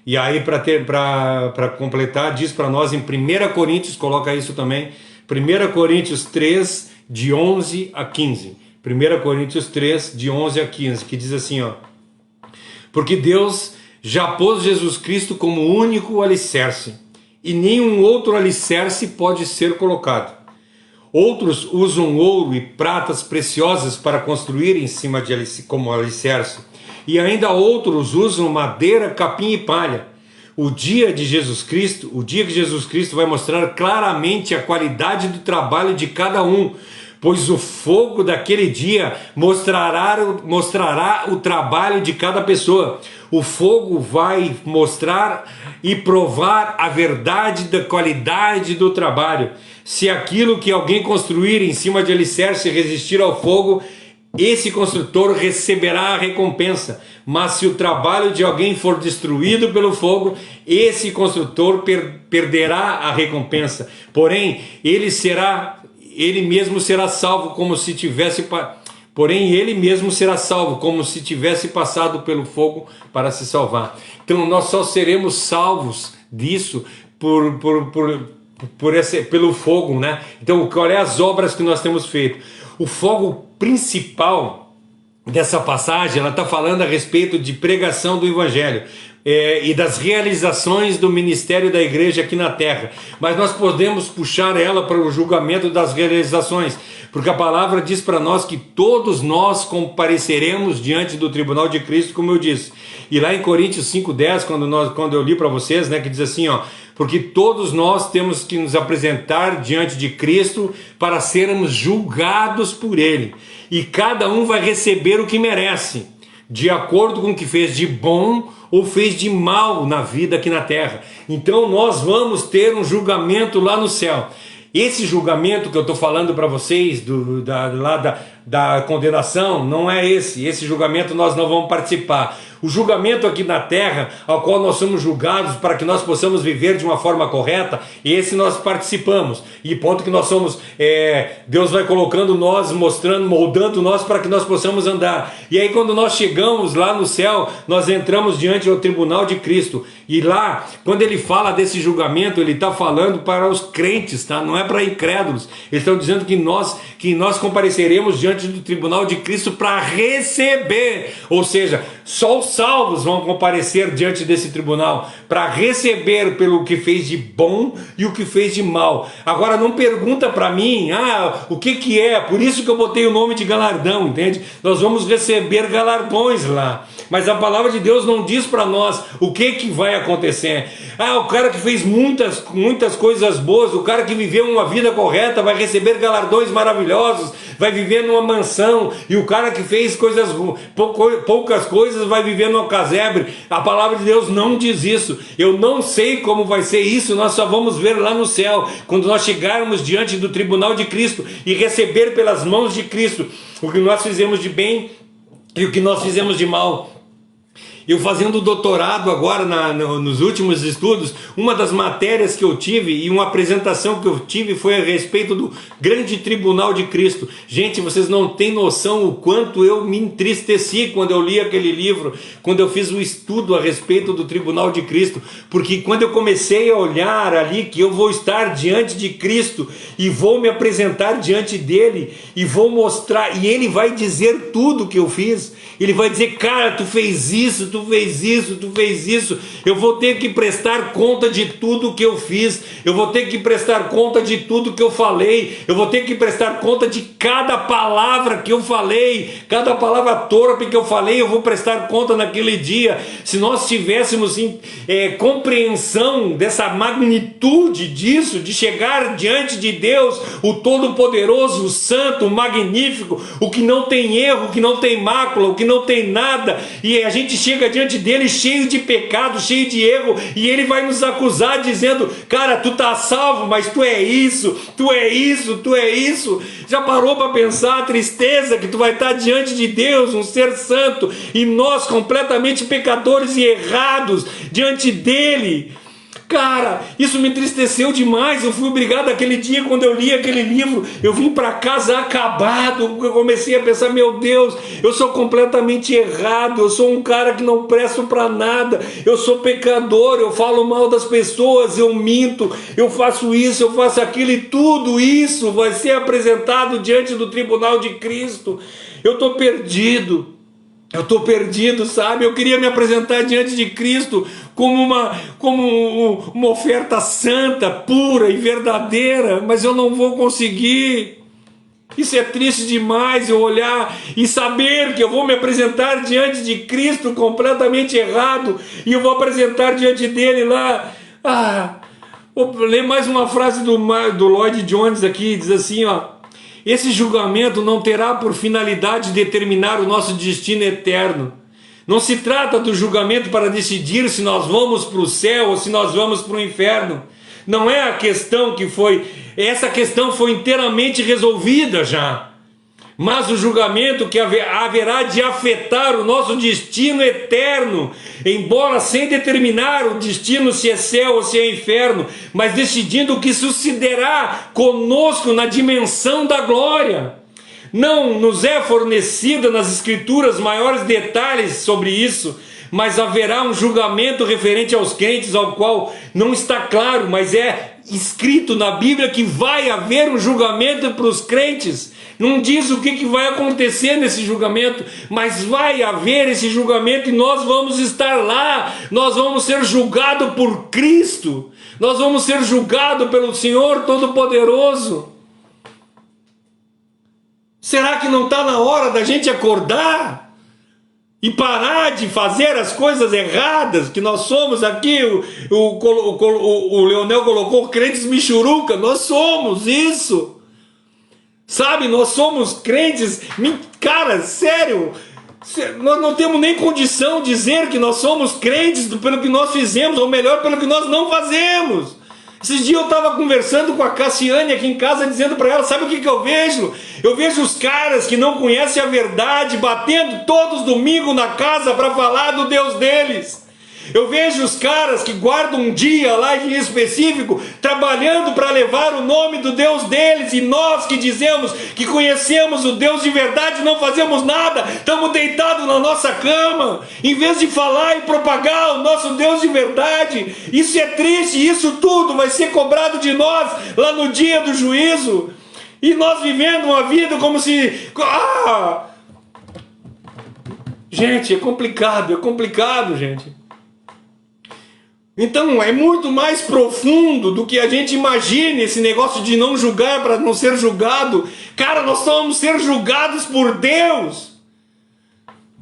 E aí, para completar, diz para nós em 1 Coríntios, coloca isso também, 1 Coríntios 3, de 11 a 15. 1 Coríntios 3, de 11 a 15, que diz assim, porque Deus já pôs Jesus Cristo como único alicerce, e nenhum outro alicerce pode ser colocado. Outros usam ouro e pratas preciosas para construir em cima como alicerce, e ainda outros usam madeira, capim e palha. o dia de Jesus Cristo, o dia que Jesus Cristo vai mostrar claramente a qualidade do trabalho de cada um, pois o fogo daquele dia mostrará o trabalho de cada pessoa. O fogo vai mostrar e provar a verdade da qualidade do trabalho. Se aquilo que alguém construir em cima de alicerce resistir ao fogo, esse construtor receberá a recompensa. Mas se o trabalho de alguém for destruído pelo fogo, esse construtor perderá a recompensa. Porém, ele mesmo será salvo como se tivesse passado pelo fogo para se salvar. Então nós só seremos salvos disso pelo fogo, né? Então, qual é as obras que nós temos feito? O fogo principal dessa passagem, ela está falando a respeito de pregação do Evangelho. E das realizações do ministério da igreja aqui na terra, mas nós podemos puxar ela para o julgamento das realizações, porque a palavra diz para nós que todos nós compareceremos diante do tribunal de Cristo, como eu disse. E lá em Coríntios 5:10, quando eu li para vocês, né, que diz assim, ó, porque todos nós temos que nos apresentar diante de Cristo para sermos julgados por Ele, e cada um vai receber o que merece, de acordo com o que fez de bom ou fez de mal na vida aqui na terra. Então nós vamos ter um julgamento lá no céu. Esse julgamento que eu estou falando para vocês, da condenação, não é esse. Esse julgamento nós não vamos participar. O julgamento aqui na terra, ao qual nós somos julgados para que nós possamos viver de uma forma correta, esse nós participamos. E ponto que nós somos, Deus vai colocando nós, moldando nós para que nós possamos andar. E aí quando nós chegamos lá no céu, nós entramos diante do tribunal de Cristo. E lá, quando ele fala desse julgamento, ele está falando para os crentes, tá? Não é para incrédulos. Eles estão dizendo que nós compareceremos diante do tribunal de Cristo para receber, ou seja, só os salvos vão comparecer diante desse tribunal para receber pelo que fez de bom e o que fez de mal. Agora não pergunta para mim, o que é, por isso que eu botei o nome de galardão, entende? Nós vamos receber galardões lá, mas a palavra de Deus não diz para nós o que vai acontecer. O cara que fez muitas coisas boas, o cara que viveu uma vida correta vai receber galardões maravilhosos, vai viver numa mansão, e o cara que fez poucas coisas vai viver numa casebre. A palavra de Deus não diz isso. Eu não sei como vai ser isso, nós só vamos ver lá no céu, quando nós chegarmos diante do tribunal de Cristo e receber pelas mãos de Cristo o que nós fizemos de bem e o que nós fizemos de mal. Eu fazendo doutorado agora nos últimos estudos, uma das matérias que eu tive e uma apresentação que eu tive foi a respeito do grande tribunal de Cristo. Gente, vocês não têm noção o quanto eu me entristeci quando eu li aquele livro, quando eu fiz o estudo a respeito do tribunal de Cristo, porque quando eu comecei a olhar ali que eu vou estar diante de Cristo e vou me apresentar diante dele e vou mostrar, e ele vai dizer tudo que eu fiz. Ele vai dizer, cara, tu fez isso, tu fez isso, tu fez isso. Eu vou ter que prestar conta de tudo que eu fiz. Eu vou ter que prestar conta de tudo que eu falei. Eu vou ter que prestar conta de cada palavra que eu falei. Cada palavra torpe que eu falei, eu vou prestar conta naquele dia. Se nós tivéssemos compreensão dessa magnitude disso, de chegar diante de Deus, o Todo-Poderoso, o Santo, o Magnífico, o que não tem erro, o que não tem mácula, o que não tem nada, e a gente chega diante dele cheio de pecado, cheio de erro, e ele vai nos acusar dizendo, cara, tu tá salvo, mas tu é isso, tu é isso, tu é isso. Já parou para pensar a tristeza que tu vai estar diante de Deus, um ser santo, e nós completamente pecadores e errados diante dele? Cara, isso me entristeceu demais. Eu fui obrigado aquele dia, quando eu li aquele livro, eu vim para casa acabado. Eu comecei a pensar, meu Deus, eu sou completamente errado, eu sou um cara que não presto para nada, eu sou pecador, eu falo mal das pessoas, eu minto, eu faço isso, eu faço aquilo, e tudo isso vai ser apresentado diante do tribunal de Cristo. Eu estou perdido. Eu estou perdido, sabe? Eu queria me apresentar diante de Cristo como uma oferta santa, pura e verdadeira, mas eu não vou conseguir. Isso é triste demais, eu olhar e saber que eu vou me apresentar diante de Cristo completamente errado e eu vou apresentar diante dele lá. Vou ler mais uma frase do Lloyd Jones aqui, diz assim, ó: esse julgamento não terá por finalidade determinar o nosso destino eterno. Não se trata do julgamento para decidir se nós vamos para o céu ou se nós vamos para o inferno. Não é a questão que foi... Essa questão foi inteiramente resolvida já. Mas o julgamento que haverá de afetar o nosso destino eterno, embora sem determinar o destino se é céu ou se é inferno, mas decidindo o que sucederá conosco na dimensão da glória. Não nos é fornecida nas Escrituras maiores detalhes sobre isso, mas haverá um julgamento referente aos crentes, ao qual não está claro, mas é escrito na Bíblia que vai haver um julgamento para os crentes. Não diz o que vai acontecer nesse julgamento, mas vai haver esse julgamento e nós vamos estar lá, nós vamos ser julgados por Cristo, nós vamos ser julgados pelo Senhor Todo-Poderoso. Será que não está na hora da gente acordar e parar de fazer as coisas erradas que nós somos aqui? O Leonel colocou crentes michuruca, nós somos isso. Sabe, nós somos crentes, cara, sério, nós não temos nem condição de dizer que nós somos crentes pelo que nós fizemos, ou melhor, pelo que nós não fazemos. Esses dias eu estava conversando com a Cassiane aqui em casa, dizendo para ela, sabe o que eu vejo? Eu vejo os caras que não conhecem a verdade, batendo todos os domingos na casa para falar do Deus deles. Eu vejo os caras que guardam um dia lá em específico, trabalhando para levar o nome do Deus deles, e nós que dizemos que conhecemos o Deus de verdade, não fazemos nada, estamos deitados na nossa cama, em vez de falar e propagar o nosso Deus de verdade. Isso é triste, isso tudo vai ser cobrado de nós lá no dia do juízo, e nós vivendo uma vida como se... Gente, é complicado, gente. Então é muito mais profundo do que a gente imagina esse negócio de não julgar para não ser julgado. Cara, nós vamos ser julgados por Deus.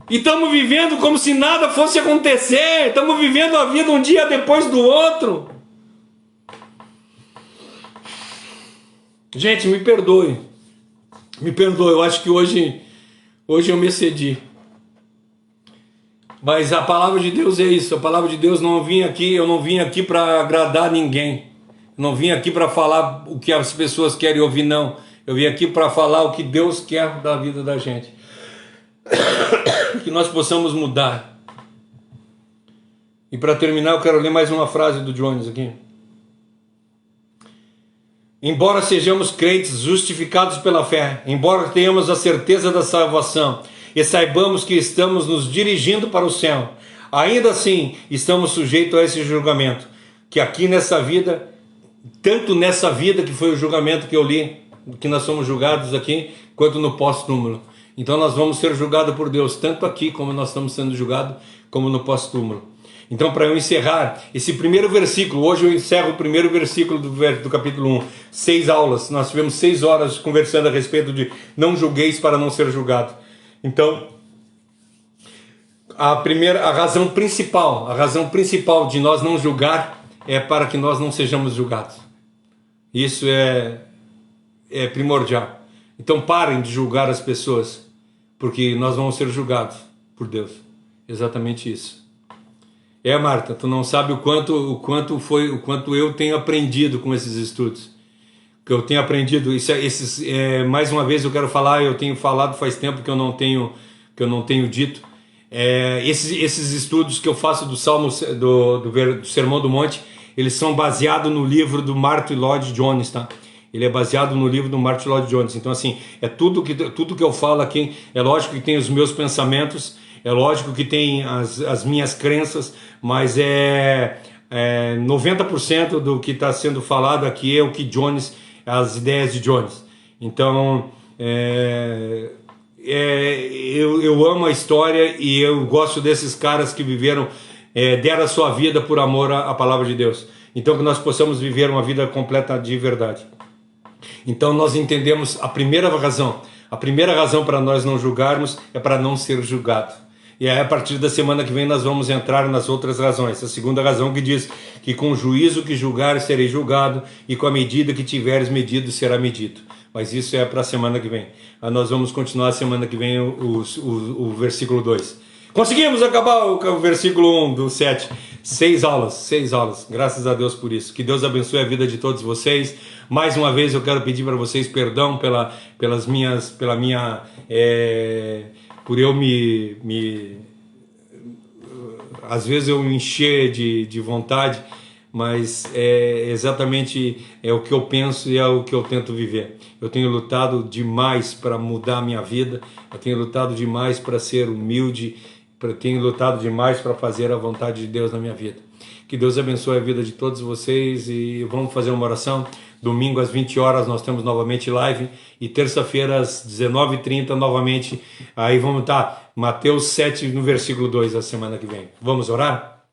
E estamos vivendo como se nada fosse acontecer. Estamos vivendo a vida um dia depois do outro. Gente, me perdoe. Eu acho que hoje eu me excedi. Mas a palavra de Deus é isso. A palavra de Deus eu não vim aqui para agradar ninguém. Eu não vim aqui para falar o que as pessoas querem ouvir, não. Eu vim aqui para falar o que Deus quer da vida da gente. Que nós possamos mudar. E para terminar, eu quero ler mais uma frase do Jones aqui. Embora sejamos crentes justificados pela fé, embora tenhamos a certeza da salvação, e saibamos que estamos nos dirigindo para o céu, ainda assim estamos sujeitos a esse julgamento, que aqui nessa vida, tanto nessa vida que foi o julgamento que eu li, que nós somos julgados aqui, quanto no pós-túmulo. Então nós vamos ser julgados por Deus, tanto aqui como nós estamos sendo julgados, como no pós-túmulo. Então, para eu encerrar esse primeiro versículo, hoje eu encerro o primeiro versículo do capítulo 1, 6 aulas, nós tivemos 6 horas conversando a respeito de não julgueis para não ser julgado. Então, a razão principal de nós não julgar é para que nós não sejamos julgados. Isso é primordial. Então parem de julgar as pessoas, porque nós vamos ser julgados por Deus. Exatamente isso. Marta, tu não sabe o quanto eu tenho aprendido com esses estudos. Que eu tenho aprendido, mais uma vez eu quero falar, eu tenho falado faz tempo que eu não tenho dito. Esses estudos que eu faço do Salmo, do Sermão do Monte, eles são baseados no livro do Martyn Lloyd Jones, tá? Ele é baseado no livro do Martyn Lloyd Jones. Então assim, tudo que eu falo aqui, é lógico que tem os meus pensamentos, é lógico que tem as minhas crenças, mas 90% do que está sendo falado aqui é o que Jones, as ideias de Jones. Então eu amo a história e eu gosto desses caras que viveram, deram a sua vida por amor à palavra de Deus. Então que nós possamos viver uma vida completa de verdade. Então nós entendemos a primeira razão. A primeira razão para nós não julgarmos é para não ser julgado. E aí a partir da semana que vem nós vamos entrar nas outras razões. A segunda razão que diz que com o juízo que julgares serei julgado e com a medida que tiveres medido será medido. Mas isso é para a semana que vem. Nós vamos continuar a semana que vem o versículo 2. Conseguimos acabar o versículo 1 do 7. 6 aulas. Graças a Deus por isso. Que Deus abençoe a vida de todos vocês. Mais uma vez eu quero pedir para vocês perdão por eu às vezes eu me encher de vontade, mas exatamente o que eu penso e é o que eu tento viver. Eu tenho lutado demais para mudar a minha vida, eu tenho lutado demais para ser humilde, tenho lutado demais para fazer a vontade de Deus na minha vida. Que Deus abençoe a vida de todos vocês e vamos fazer uma oração. Domingo às 20 horas nós temos novamente live e terça-feira às 19h30 novamente. Aí vamos estar Mateus 7 no versículo 2 a semana que vem. Vamos orar?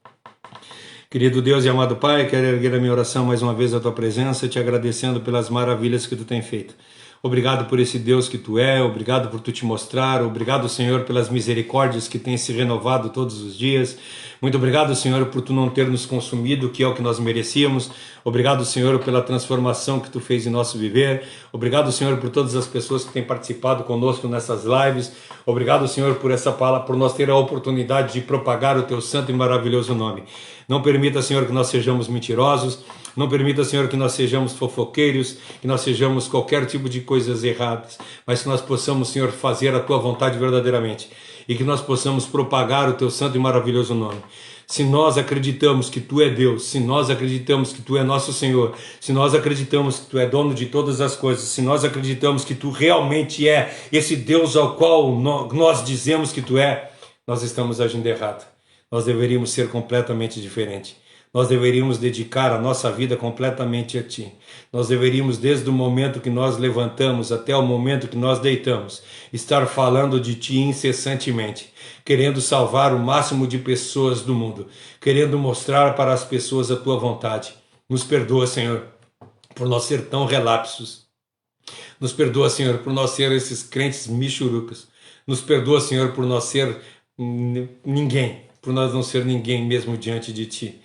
Querido Deus e amado Pai, quero erguer a minha oração mais uma vez à Tua presença, te agradecendo pelas maravilhas que Tu tem feito. Obrigado por esse Deus que Tu é, obrigado por Tu te mostrar, obrigado, Senhor, pelas misericórdias que têm se renovado todos os dias. Muito obrigado, Senhor, por Tu não ter nos consumido, que é o que nós merecíamos. Obrigado, Senhor, pela transformação que Tu fez em nosso viver. Obrigado, Senhor, por todas as pessoas que têm participado conosco nessas lives. Obrigado, Senhor, por essa palavra, por nós ter a oportunidade de propagar o Teu santo e maravilhoso nome. Não permita, Senhor, que nós sejamos mentirosos. Não permita, Senhor, que nós sejamos fofoqueiros, que nós sejamos qualquer tipo de coisas erradas, mas que nós possamos, Senhor, fazer a Tua vontade verdadeiramente e que nós possamos propagar o Teu santo e maravilhoso nome. Se nós acreditamos que Tu é Deus, se nós acreditamos que Tu é nosso Senhor, se nós acreditamos que Tu é dono de todas as coisas, se nós acreditamos que Tu realmente é esse Deus ao qual nós dizemos que Tu é, nós estamos agindo errado. Nós deveríamos ser completamente diferentes. Nós deveríamos dedicar a nossa vida completamente a Ti. Nós deveríamos, desde o momento que nós levantamos até o momento que nós deitamos, estar falando de Ti incessantemente, querendo salvar o máximo de pessoas do mundo, querendo mostrar para as pessoas a Tua vontade. Nos perdoa, Senhor, por nós ser tão relapsos. Nos perdoa, Senhor, por nós ser esses crentes michurucas. Nos perdoa, Senhor, por nós ser ninguém, por nós não ser ninguém mesmo diante de Ti.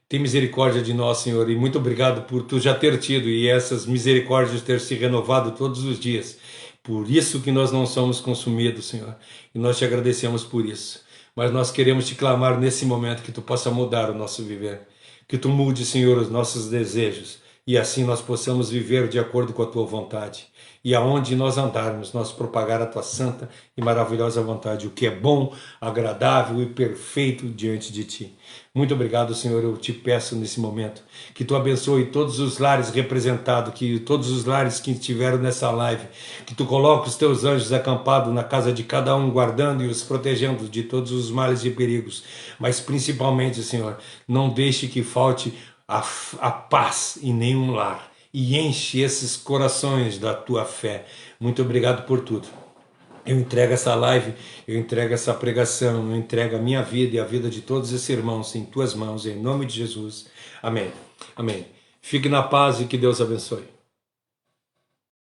Tem misericórdia de nós, Senhor, e muito obrigado por Tu já ter tido e essas misericórdias ter se renovado todos os dias. Por isso que nós não somos consumidos, Senhor, e nós Te agradecemos por isso. Mas nós queremos Te clamar nesse momento que Tu possa mudar o nosso viver, que Tu mude, Senhor, os nossos desejos, e assim nós possamos viver de acordo com a Tua vontade. E aonde nós andarmos, nós propagar a Tua santa e maravilhosa vontade, o que é bom, agradável e perfeito diante de Ti. Muito obrigado, Senhor, eu Te peço nesse momento, que Tu abençoe todos os lares representados, que todos os lares que estiveram nessa live, que Tu coloque os Teus anjos acampados na casa de cada um, guardando e os protegendo de todos os males e perigos, mas principalmente, Senhor, não deixe que falte a paz em nenhum lar. E enche esses corações da Tua fé. Muito obrigado por tudo. Eu entrego essa live, eu entrego essa pregação, eu entrego a minha vida e a vida de todos esses irmãos em Tuas mãos, em nome de Jesus. Amém. Amém. Fique na paz e que Deus abençoe.